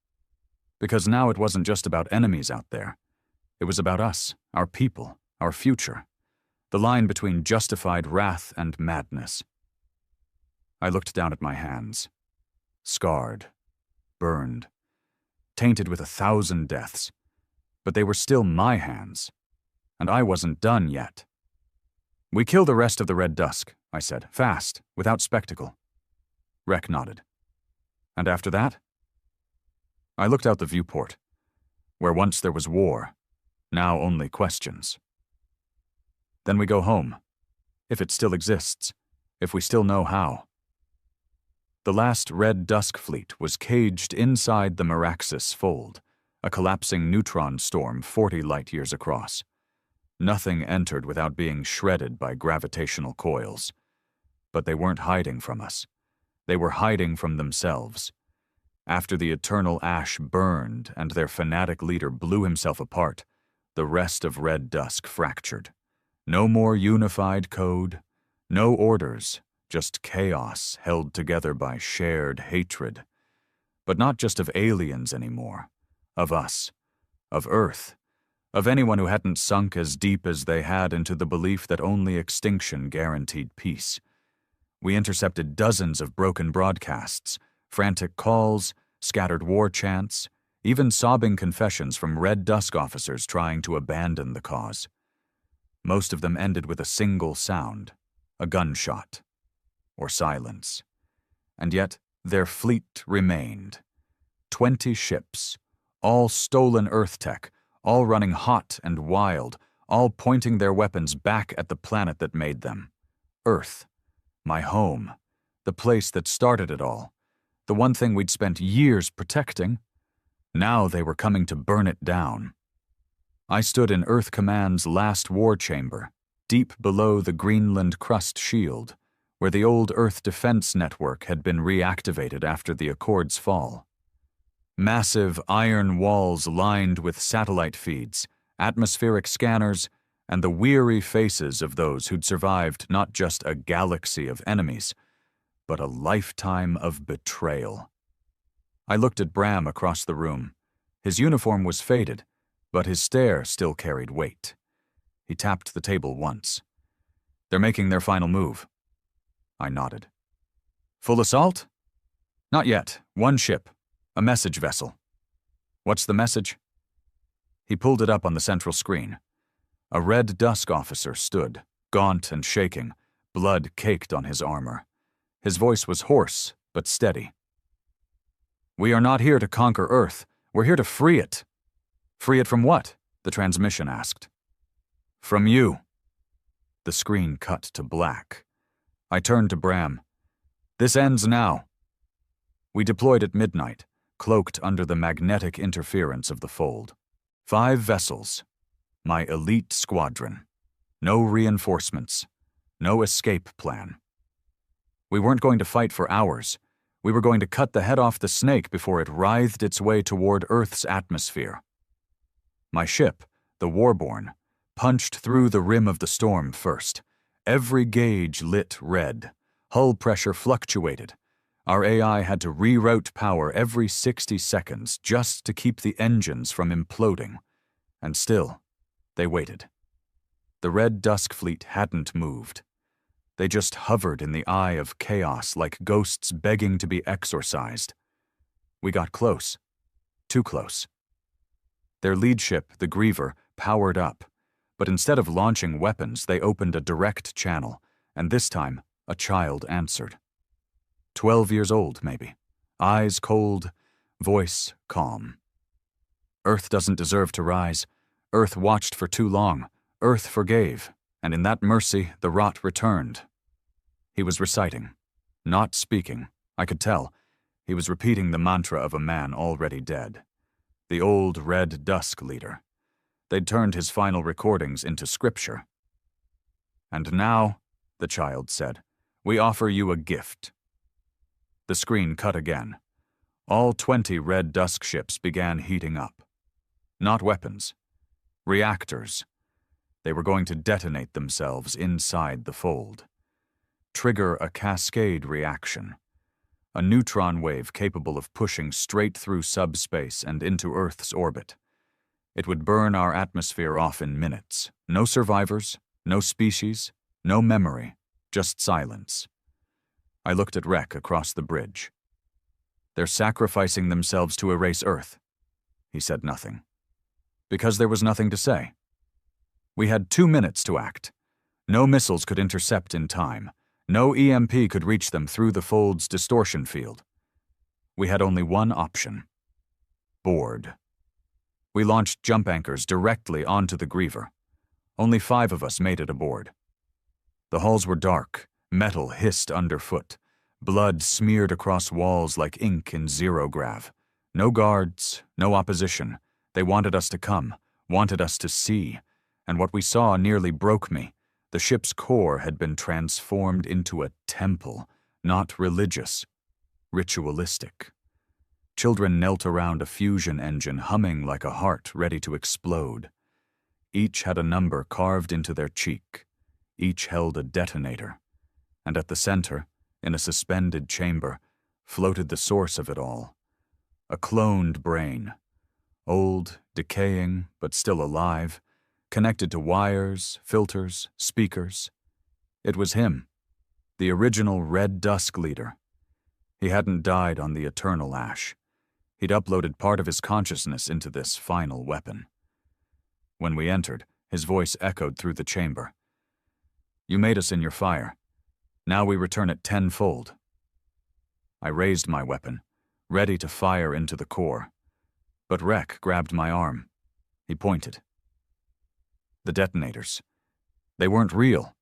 Because now it wasn't just about enemies out there. It was about us, our people, our future. The line between justified wrath and madness. I looked down at my hands. Scarred, burned, tainted with 1,000 deaths. But they were still my hands. And I wasn't done yet. We kill the rest of the Red Dusk, I said, fast, without spectacle. Rek nodded. And after that? I looked out the viewport. Where once there was war, now only questions. Then we go home, if it still exists, if we still know how. The last Red Dusk fleet was caged inside the Meraxis fold, a collapsing neutron storm 40 light-years across. Nothing entered without being shredded by gravitational coils. But they weren't hiding from us. They were hiding from themselves. After the eternal ash burned and their fanatic leader blew himself apart, the rest of Red Dusk fractured. No more unified code, no orders, just chaos held together by shared hatred. But not just of aliens anymore, of us, of Earth, of anyone who hadn't sunk as deep as they had into the belief that only extinction guaranteed peace. We intercepted dozens of broken broadcasts, frantic calls, scattered war chants, even sobbing confessions from Red Dusk officers trying to abandon the cause. Most of them ended with a single sound, a gunshot, or silence. And yet, their fleet remained. 20 ships, all stolen Earth tech, all running hot and wild, all pointing their weapons back at the planet that made them. Earth, my home, the place that started it all, the one thing we'd spent years protecting. Now they were coming to burn it down. I stood in Earth Command's last war chamber, deep below the Greenland crust shield, where the old Earth Defense Network had been reactivated after the Accord's fall. Massive iron walls lined with satellite feeds, atmospheric scanners, and the weary faces of those who'd survived not just a galaxy of enemies, but a lifetime of betrayal. I looked at Bram across the room. His uniform was faded, but his stare still carried weight. He tapped the table once. They're making their final move. I nodded. Full assault? Not yet. One ship. A message vessel. What's the message? He pulled it up on the central screen. A Red Dusk officer stood, gaunt and shaking, blood caked on his armor. His voice was hoarse, but steady. We are not here to conquer Earth. We're here to free it. Free it from what? The transmission asked. From you. The screen cut to black. I turned to Bram. This ends now. We deployed at midnight, cloaked under the magnetic interference of the fold. 5 vessels. My elite squadron. No reinforcements. No escape plan. We weren't going to fight for hours. We were going to cut the head off the snake before it writhed its way toward Earth's atmosphere. My ship, the Warborn, punched through the rim of the storm first. Every gauge lit red. Hull pressure fluctuated. Our AI had to reroute power every 60 seconds just to keep the engines from imploding. And still, they waited. The Red Dusk Fleet hadn't moved. They just hovered in the eye of chaos like ghosts begging to be exorcised. We got close. Too close. Their lead ship, the Griever, powered up, but instead of launching weapons, they opened a direct channel, and this time, a child answered. 12 years old, maybe. Eyes cold, voice calm. Earth doesn't deserve to rise. Earth watched for too long. Earth forgave, and in that mercy, the rot returned. He was reciting, not speaking. I could tell. He was repeating the mantra of a man already dead. The old Red Dusk leader. They'd turned his final recordings into scripture. "And now," the child said, "we offer you a gift." The screen cut again. All 20 Red Dusk ships began heating up. Not weapons. Reactors. They were going to detonate themselves inside the fold. Trigger a cascade reaction. A neutron wave capable of pushing straight through subspace and into Earth's orbit. It would burn our atmosphere off in minutes. No survivors, no species, no memory, just silence. I looked at Rek across the bridge. "They're sacrificing themselves to erase Earth." He said nothing. Because there was nothing to say. We had 2 minutes to act. No missiles could intercept in time. No EMP could reach them through the fold's distortion field. We had only one option. Board. We launched jump anchors directly onto the Griever. Only 5 of us made it aboard. The halls were dark. Metal hissed underfoot. Blood smeared across walls like ink in zero-grav. No guards, no opposition. They wanted us to come, wanted us to see. And what we saw nearly broke me. The ship's core had been transformed into a temple, not religious, ritualistic. Children knelt around a fusion engine humming like a heart ready to explode. Each had a number carved into their cheek. Each held a detonator. And at the center, in a suspended chamber, floated the source of it all. A cloned brain. Old, decaying, but still alive. Connected to wires, filters, speakers. It was him, the original Red Dusk leader. He hadn't died on the eternal ash. He'd uploaded part of his consciousness into this final weapon. When we entered, his voice echoed through the chamber. "You made us in your fire. Now we return it tenfold." I raised my weapon, ready to fire into the core. But Rek grabbed my arm. He pointed. The detonators. They weren't real.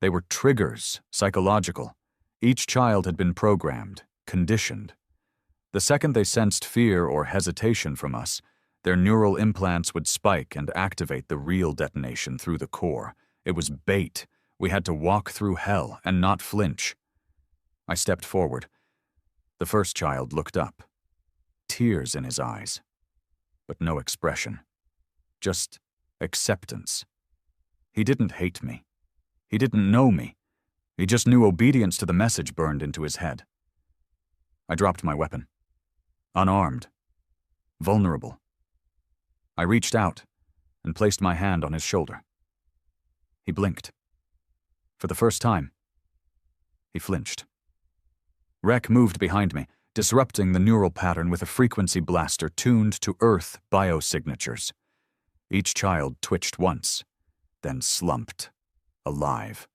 They were triggers, psychological. Each child had been programmed, conditioned. The second they sensed fear or hesitation from us, their neural implants would spike and activate the real detonation through the core. It was bait. We had to walk through hell and not flinch. I stepped forward. The first child looked up. Tears in his eyes. But no expression. Just acceptance. He didn't hate me. He didn't know me. He just knew obedience to the message burned into his head. I dropped my weapon. Unarmed. Vulnerable. I reached out and placed my hand on his shoulder. He blinked. For the first time, he flinched. Rek moved behind me, disrupting the neural pattern with a frequency blaster tuned to Earth biosignatures. Each child twitched once, then slumped, alive,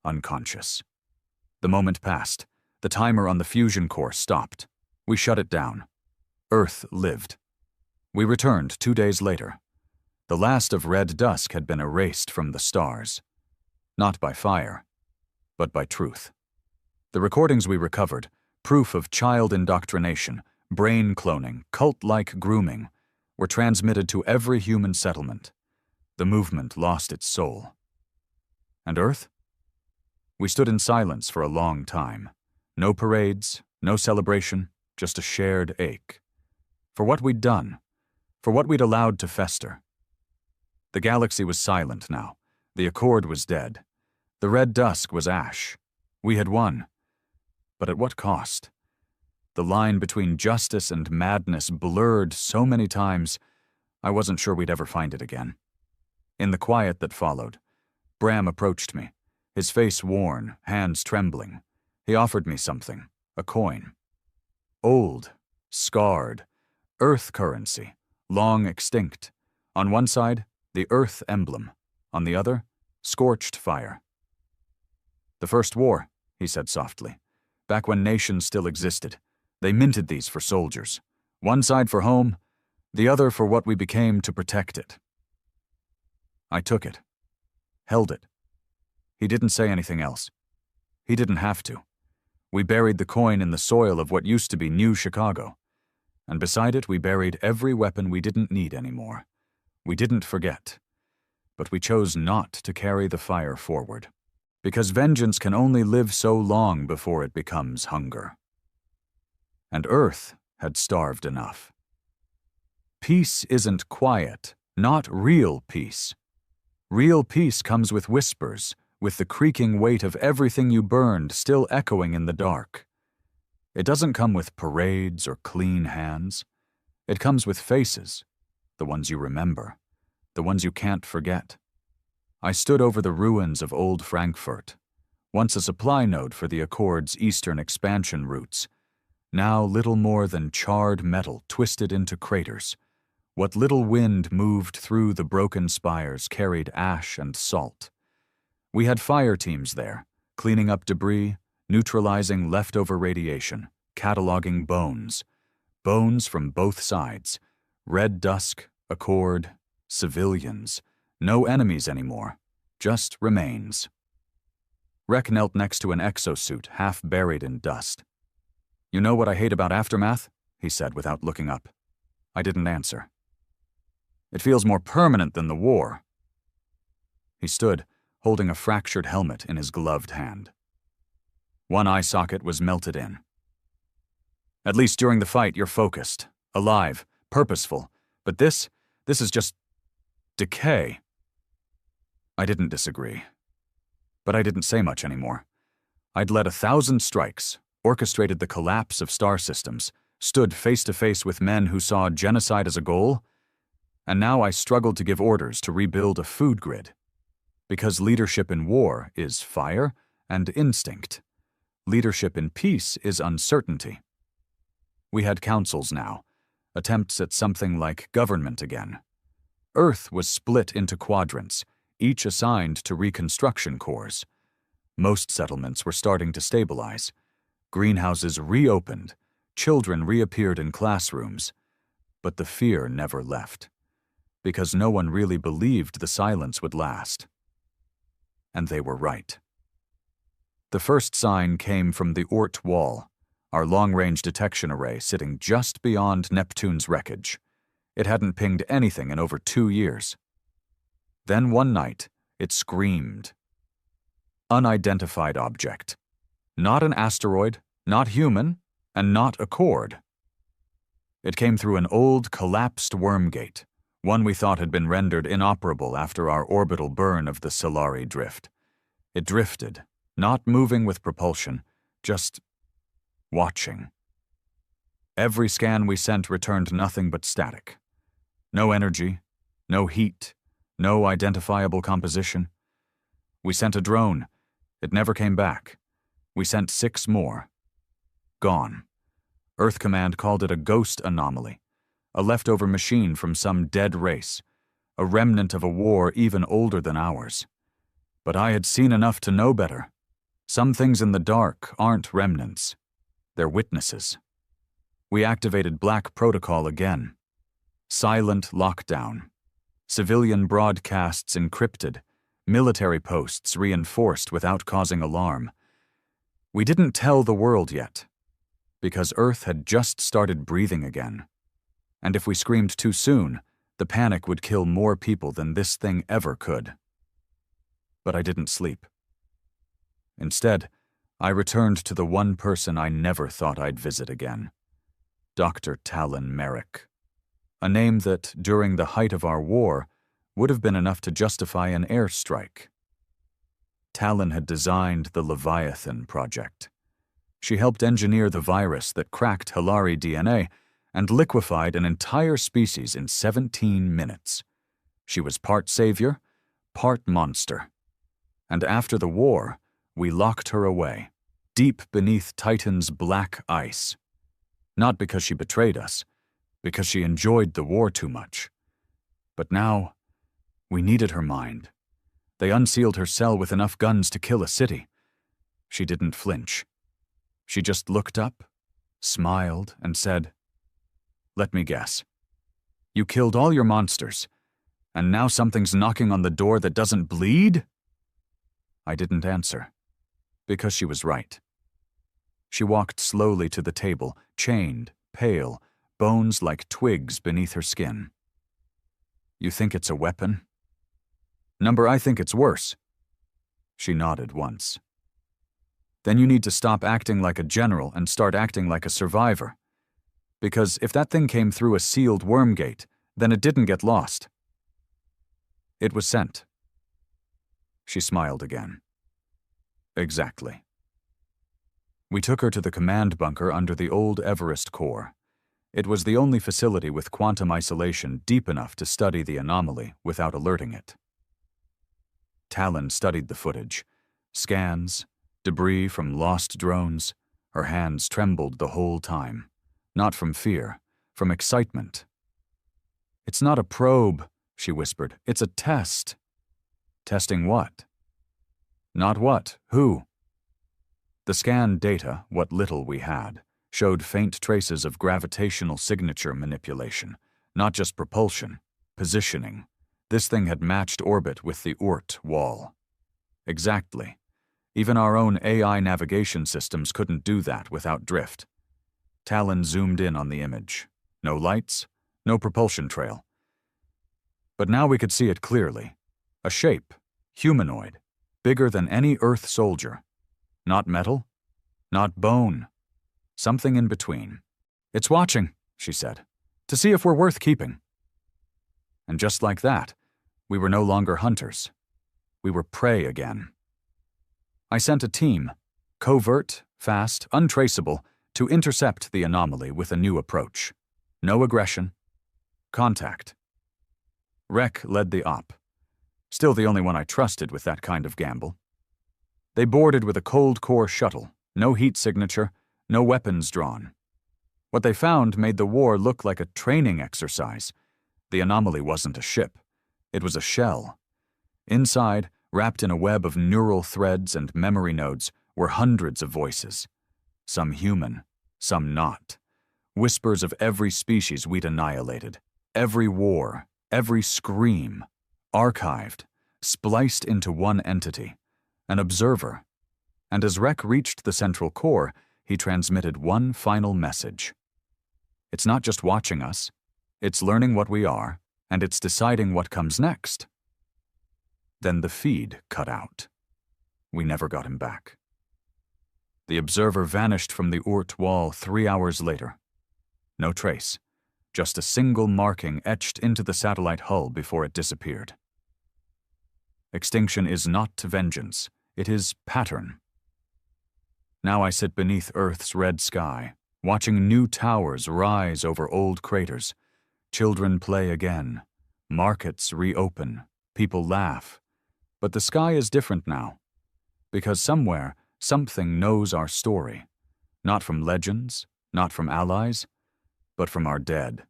unconscious. The moment passed. The timer on the fusion core stopped. We shut it down. Earth lived. We returned 2 days later. The last of Red Dusk had been erased from the stars. Not by fire, but by truth. The recordings we recovered, proof of child indoctrination, brain cloning, cult-like grooming, were transmitted to every human settlement. The movement lost its soul. And Earth? We stood in silence for a long time. No parades, no celebration, just a shared ache. For what we'd done, for what we'd allowed to fester. The galaxy was silent now. The Accord was dead. The Red Dusk was ash. We had won. But at what cost? The line between justice and madness blurred so many times, I wasn't sure we'd ever find it again. In the quiet that followed, Bram approached me, his face worn, hands trembling. He offered me something, a coin. Old, scarred, Earth currency, long extinct. On one side, the Earth emblem. On the other, scorched fire. "The First War," he said softly. "Back when nations still existed. They minted these for soldiers. One side for home, the other for what we became to protect it." I took it, held it. He didn't say anything else. He didn't have to. We buried the coin in the soil of what used to be New Chicago. And beside it we buried every weapon we didn't need anymore. We didn't forget. But we chose not to carry the fire forward. Because vengeance can only live so long before it becomes hunger. And Earth had starved enough. Peace isn't quiet, not real peace. Real peace comes with whispers, with the creaking weight of everything you burned still echoing in the dark. It doesn't come with parades or clean hands. It comes with faces, the ones you remember, the ones you can't forget. I stood over the ruins of old Frankfurt, once a supply node for the Accord's eastern expansion routes, now little more than charred metal twisted into craters. What little wind moved through the broken spires carried ash and salt. We had fire teams there, cleaning up debris, neutralizing leftover radiation, cataloging bones. Bones from both sides. Red Dusk, Accord, civilians. No enemies anymore, just remains. Rek knelt next to an exosuit half buried in dust. "You know what I hate about Aftermath?" he said without looking up. I didn't answer. "It feels more permanent than the war." He stood, holding a fractured helmet in his gloved hand. One eye socket was melted in. "At least during the fight you're focused, alive, purposeful, but this is just decay." I didn't disagree. But I didn't say much anymore. I'd led 1,000 strikes, orchestrated the collapse of star systems, stood face to face with men who saw genocide as a goal, and now I struggled to give orders to rebuild a food grid. Because leadership in war is fire and instinct. Leadership in peace is uncertainty. We had councils now, attempts at something like government again. Earth was split into quadrants, each assigned to reconstruction corps. Most settlements were starting to stabilize. Greenhouses reopened, children reappeared in classrooms. But the fear never left, because no one really believed the silence would last. And they were right. The first sign came from the Oort Wall, our long-range detection array sitting just beyond Neptune's wreckage. It hadn't pinged anything in over 2 years. Then one night, it screamed. Unidentified object. Not an asteroid, not human, and not Accord. It came through an old, collapsed worm gate, one we thought had been rendered inoperable after our orbital burn of the Solari drift. It drifted, not moving with propulsion, just watching. Every scan we sent returned nothing but static. No energy, no heat, no identifiable composition. We sent a drone. It never came back. We sent 6 more. Gone. Earth Command called it a ghost anomaly, a leftover machine from some dead race, a remnant of a war even older than ours. But I had seen enough to know better. Some things in the dark aren't remnants. They're witnesses. We activated Black Protocol again. Silent lockdown. Civilian broadcasts encrypted. Military posts reinforced without causing alarm. We didn't tell the world yet, because Earth had just started breathing again. And if we screamed too soon, the panic would kill more people than this thing ever could. But I didn't sleep. Instead, I returned to the one person I never thought I'd visit again. Dr. Talon Merrick. A name that, during the height of our war, would have been enough to justify an airstrike. Talon had designed the Leviathan project. She helped engineer the virus that cracked Hilari DNA and liquefied an entire species in 17 minutes. She was part savior, part monster. And after the war, we locked her away, deep beneath Titan's black ice. Not because she betrayed us, because she enjoyed the war too much. But now, we needed her mind. They unsealed her cell with enough guns to kill a city. She didn't flinch. She just looked up, smiled, and said, "Let me guess. You killed all your monsters, and now something's knocking on the door that doesn't bleed?" I didn't answer, because she was right. She walked slowly to the table, chained, pale, bones like twigs beneath her skin. "You think it's a weapon?" "Number, I think it's worse." She nodded once. "Then you need to stop acting like a general and start acting like a survivor. Because if that thing came through a sealed worm gate, then it didn't get lost. It was sent." She smiled again. "Exactly." We took her to the command bunker under the old Everest core. It was the only facility with quantum isolation deep enough to study the anomaly without alerting it. Talon studied the footage, scans, debris from lost drones. Her hands trembled the whole time, not from fear, from excitement. "It's not a probe," she whispered. "It's a test." "Testing what?" "Not what, who?" The scan data, what little we had, showed faint traces of gravitational signature manipulation, not just propulsion, positioning. This thing had matched orbit with the Oort wall. Exactly. Even our own AI navigation systems couldn't do that without drift. Talon zoomed in on the image. No lights, no propulsion trail. But now we could see it clearly. A shape, humanoid, bigger than any Earth soldier. Not metal, not bone. Something in between. "It's watching," she said, "to see if we're worth keeping." And just like that, we were no longer hunters. We were prey again. I sent a team, covert, fast, untraceable, to intercept the anomaly with a new approach. No aggression. Contact. Rek led the op. Still the only one I trusted with that kind of gamble. They boarded with a cold core shuttle, no heat signature, no weapons drawn. What they found made the war look like a training exercise. The anomaly wasn't a ship. It was a shell. Inside, wrapped in a web of neural threads and memory nodes, were hundreds of voices. Some human, some not. Whispers of every species we'd annihilated. Every war, every scream. Archived, spliced into one entity. An observer. And as Rek reached the central core, he transmitted one final message. It's not just watching us. It's learning what we are, and it's deciding what comes next. Then the feed cut out. We never got him back. The observer vanished from the Oort wall 3 hours later. No trace, just a single marking etched into the satellite hull before it disappeared. Extinction is not vengeance, it is pattern. Now I sit beneath Earth's red sky, watching new towers rise over old craters. Children play again. Markets reopen. People laugh. But the sky is different now. Because somewhere, something knows our story. Not from legends, not from allies, but from our dead.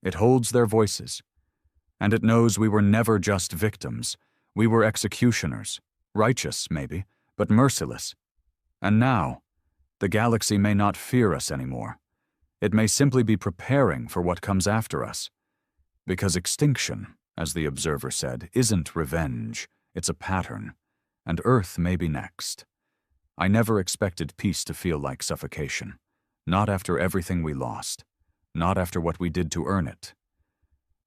It holds their voices. And it knows we were never just victims. We were executioners. Righteous, maybe, but merciless. And now, the galaxy may not fear us anymore. It may simply be preparing for what comes after us. Because extinction, as the observer said, isn't revenge, it's a pattern, and Earth may be next. I never expected peace to feel like suffocation. Not after everything we lost. Not after what we did to earn it.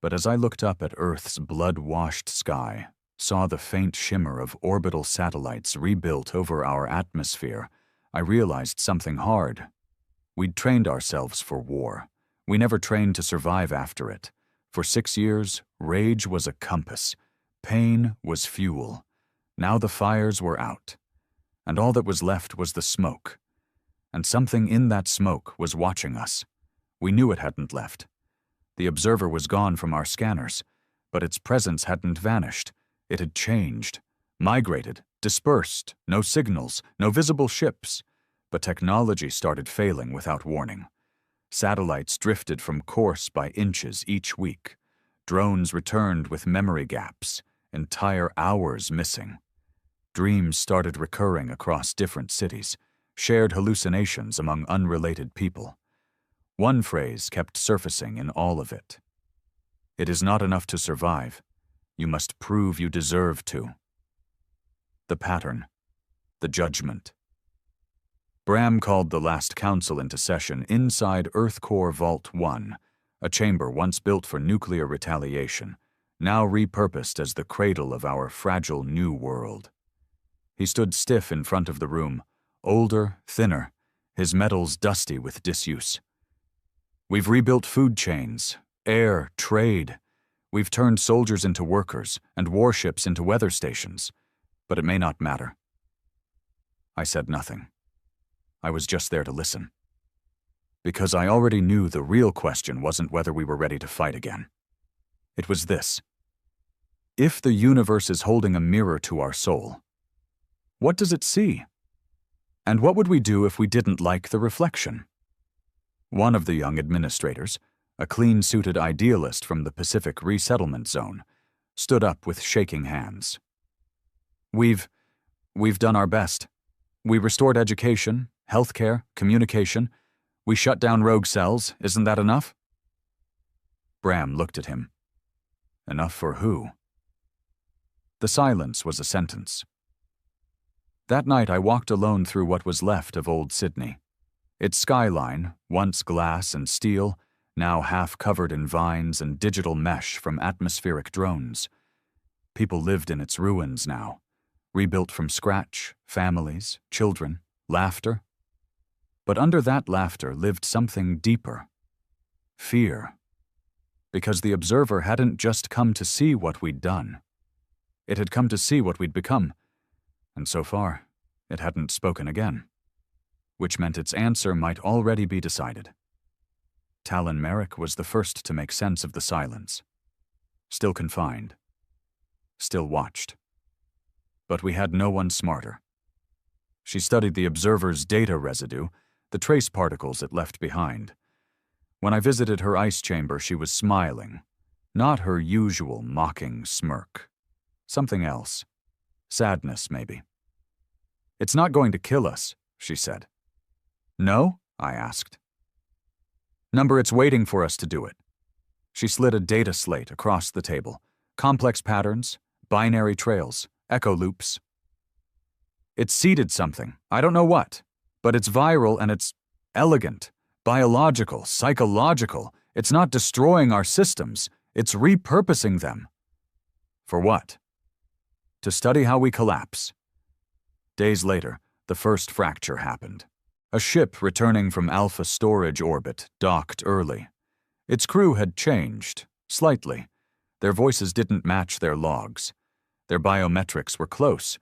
But as I looked up at Earth's blood-washed sky, saw the faint shimmer of orbital satellites rebuilt over our atmosphere, I realized something hard. We'd trained ourselves for war. We never trained to survive after it. For 6 years, rage was a compass. Pain was fuel. Now the fires were out. And all that was left was the smoke. And something in that smoke was watching us. We knew it hadn't left. The observer was gone from our scanners, but its presence hadn't vanished. It had changed, migrated, dispersed, no signals, no visible ships. But technology started failing without warning. Satellites drifted from course by inches each week. Drones returned with memory gaps, entire hours missing. Dreams started recurring across different cities, shared hallucinations among unrelated people. One phrase kept surfacing in all of it. It is not enough to survive. You must prove you deserve to. The pattern. The judgment. Bram called the last council into session inside Earth Core Vault 1, a chamber once built for nuclear retaliation, now repurposed as the cradle of our fragile new world. He stood stiff in front of the room, older, thinner, his metals dusty with disuse. We've rebuilt food chains, air, trade. We've turned soldiers into workers and warships into weather stations, but it may not matter. I said nothing. I was just there to listen. Because I already knew the real question wasn't whether we were ready to fight again. It was this. If the universe is holding a mirror to our soul, what does it see? And what would we do if we didn't like the reflection? One of the young administrators, a clean-suited idealist from the Pacific Resettlement Zone, stood up with shaking hands. We've done our best. We restored education, healthcare, communication. We shut down rogue cells. Isn't that enough? Bram looked at him. Enough for who? The silence was a sentence. That night I walked alone through what was left of old Sydney. Its skyline, once glass and steel, now half covered in vines and digital mesh from atmospheric drones. People lived in its ruins now, rebuilt from scratch, families, children, laughter. But under that laughter lived something deeper. Fear. Because the observer hadn't just come to see what we'd done. It had come to see what we'd become, and so far, it hadn't spoken again. Which meant its answer might already be decided. Talon Merrick was the first to make sense of the silence. Still confined. Still watched. But we had no one smarter. She studied the observer's data residue, the trace particles it left behind. When I visited her ice chamber, she was smiling. Not her usual mocking smirk. Something else. Sadness, maybe. It's not going to kill us, she said. No? I asked. Number, it's waiting for us to do it. She slid a data slate across the table. Complex patterns, binary trails, echo loops. It's seeded something. I don't know what. But it's viral and it's elegant, biological, psychological. It's not destroying our systems. It's repurposing them. For what? To study how we collapse. Days later, the first fracture happened. A ship returning from Alpha storage orbit docked early. Its crew had changed, slightly. Their voices didn't match their logs. Their biometrics were close,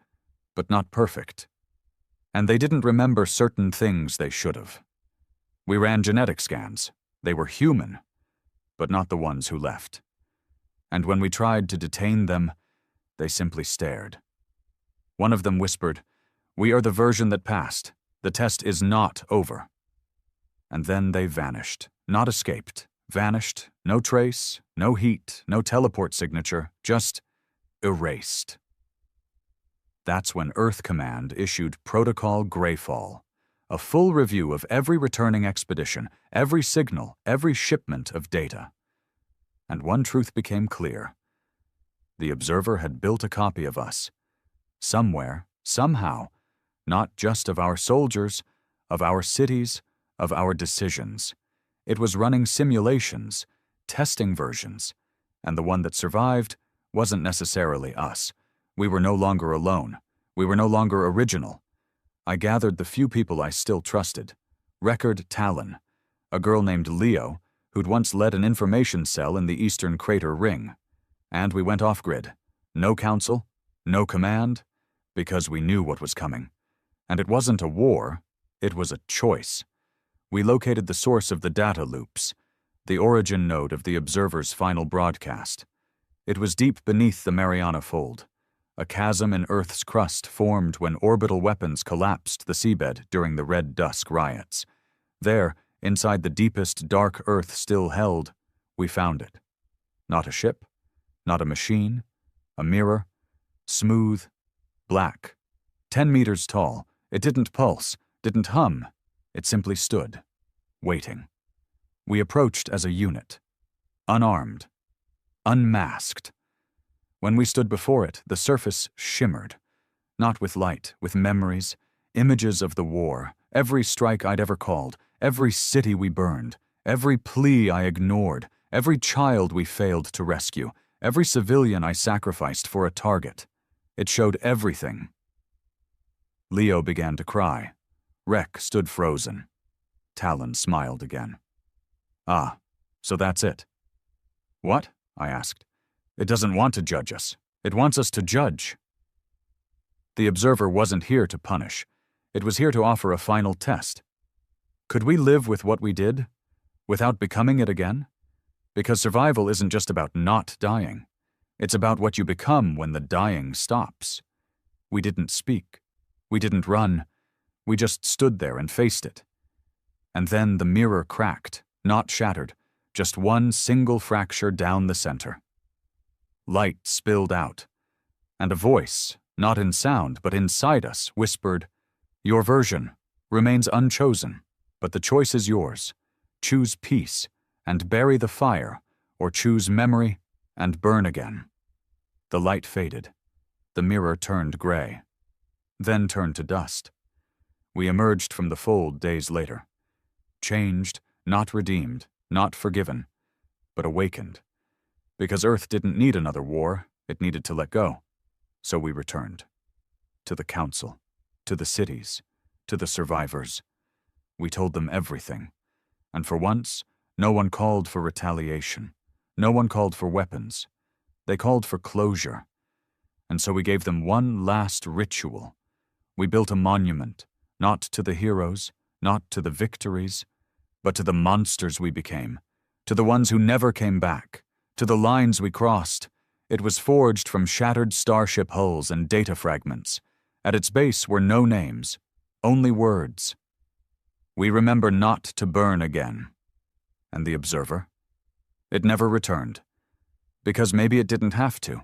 but not perfect. And they didn't remember certain things they should have. We ran genetic scans. They were human, but not the ones who left. And when we tried to detain them, they simply stared. One of them whispered, "We are the version that passed. The test is not over." And then they vanished, not escaped, vanished, no trace, no heat, no teleport signature, just erased. That's when Earth Command issued Protocol Greyfall, a full review of every returning expedition, every signal, every shipment of data. And one truth became clear. The observer had built a copy of us. Somewhere, somehow, not just of our soldiers, of our cities, of our decisions. It was running simulations, testing versions, and the one that survived wasn't necessarily us. We were no longer alone. We were no longer original. I gathered the few people I still trusted. Record Talon, a girl named Leo, who'd once led an information cell in the Eastern Crater Ring. And we went off-grid. No council, no command, because we knew what was coming. And it wasn't a war, It was a choice. We located the source of the data loops, the origin node of the observer's final broadcast. It was deep beneath the Mariana Fold. A chasm in Earth's crust formed when orbital weapons collapsed the seabed during the Red Dusk riots. There, inside the deepest dark Earth still held, we found it. Not a ship, not a machine, a mirror, smooth, black, 10 meters tall. It didn't pulse, didn't hum. It simply stood, waiting. We approached as a unit, unarmed, unmasked. When we stood before it, the surface shimmered, not with light, with memories, images of the war, every strike I'd ever called, every city we burned, every plea I ignored, every child we failed to rescue, every civilian I sacrificed for a target. It showed everything. Leo began to cry. Rek stood frozen. Talon smiled again. Ah, so that's it. What? I asked. It doesn't want to judge us. It wants us to judge. The observer wasn't here to punish. It was here to offer a final test. Could we live with what we did, without becoming it again? Because survival isn't just about not dying. It's about what you become when the dying stops. We didn't speak. We didn't run. We just stood there and faced it. And then the mirror cracked, not shattered, just one single fracture down the center. Light spilled out, and a voice, not in sound but inside us, whispered, "Your version remains unchosen, but the choice is yours. Choose peace and bury the fire, or choose memory and burn again." The light faded. The mirror turned gray, then turned to dust. We emerged from the fold days later, changed, not redeemed, not forgiven, but awakened. Because Earth didn't need another war, it needed to let go. So we returned. To the Council, to the cities, to the survivors. We told them everything. And for once, no one called for retaliation. No one called for weapons. They called for closure. And so we gave them one last ritual. We built a monument, not to the heroes, not to the victories, but to the monsters we became, to the ones who never came back, to the lines we crossed. It was forged from shattered starship hulls and data fragments. At its base were no names, only words. We remember not to burn again. And the observer? It never returned. Because maybe it didn't have to.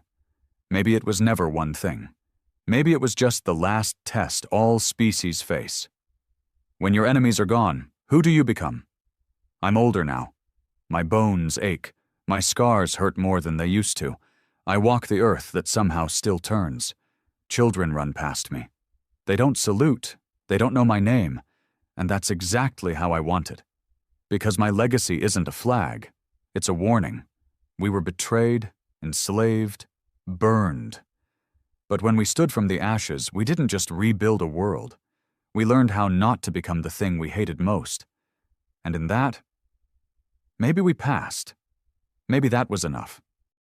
Maybe it was never one thing. Maybe it was just the last test all species face. When your enemies are gone, who do you become? I'm older now. My bones ache. My scars hurt more than they used to. I walk the earth that somehow still turns. Children run past me. They don't salute. They don't know my name. And that's exactly how I want it. Because my legacy isn't a flag. It's a warning. We were betrayed, enslaved, burned. But when we stood from the ashes, we didn't just rebuild a world. We learned how not to become the thing we hated most. And in that, maybe we passed. Maybe that was enough.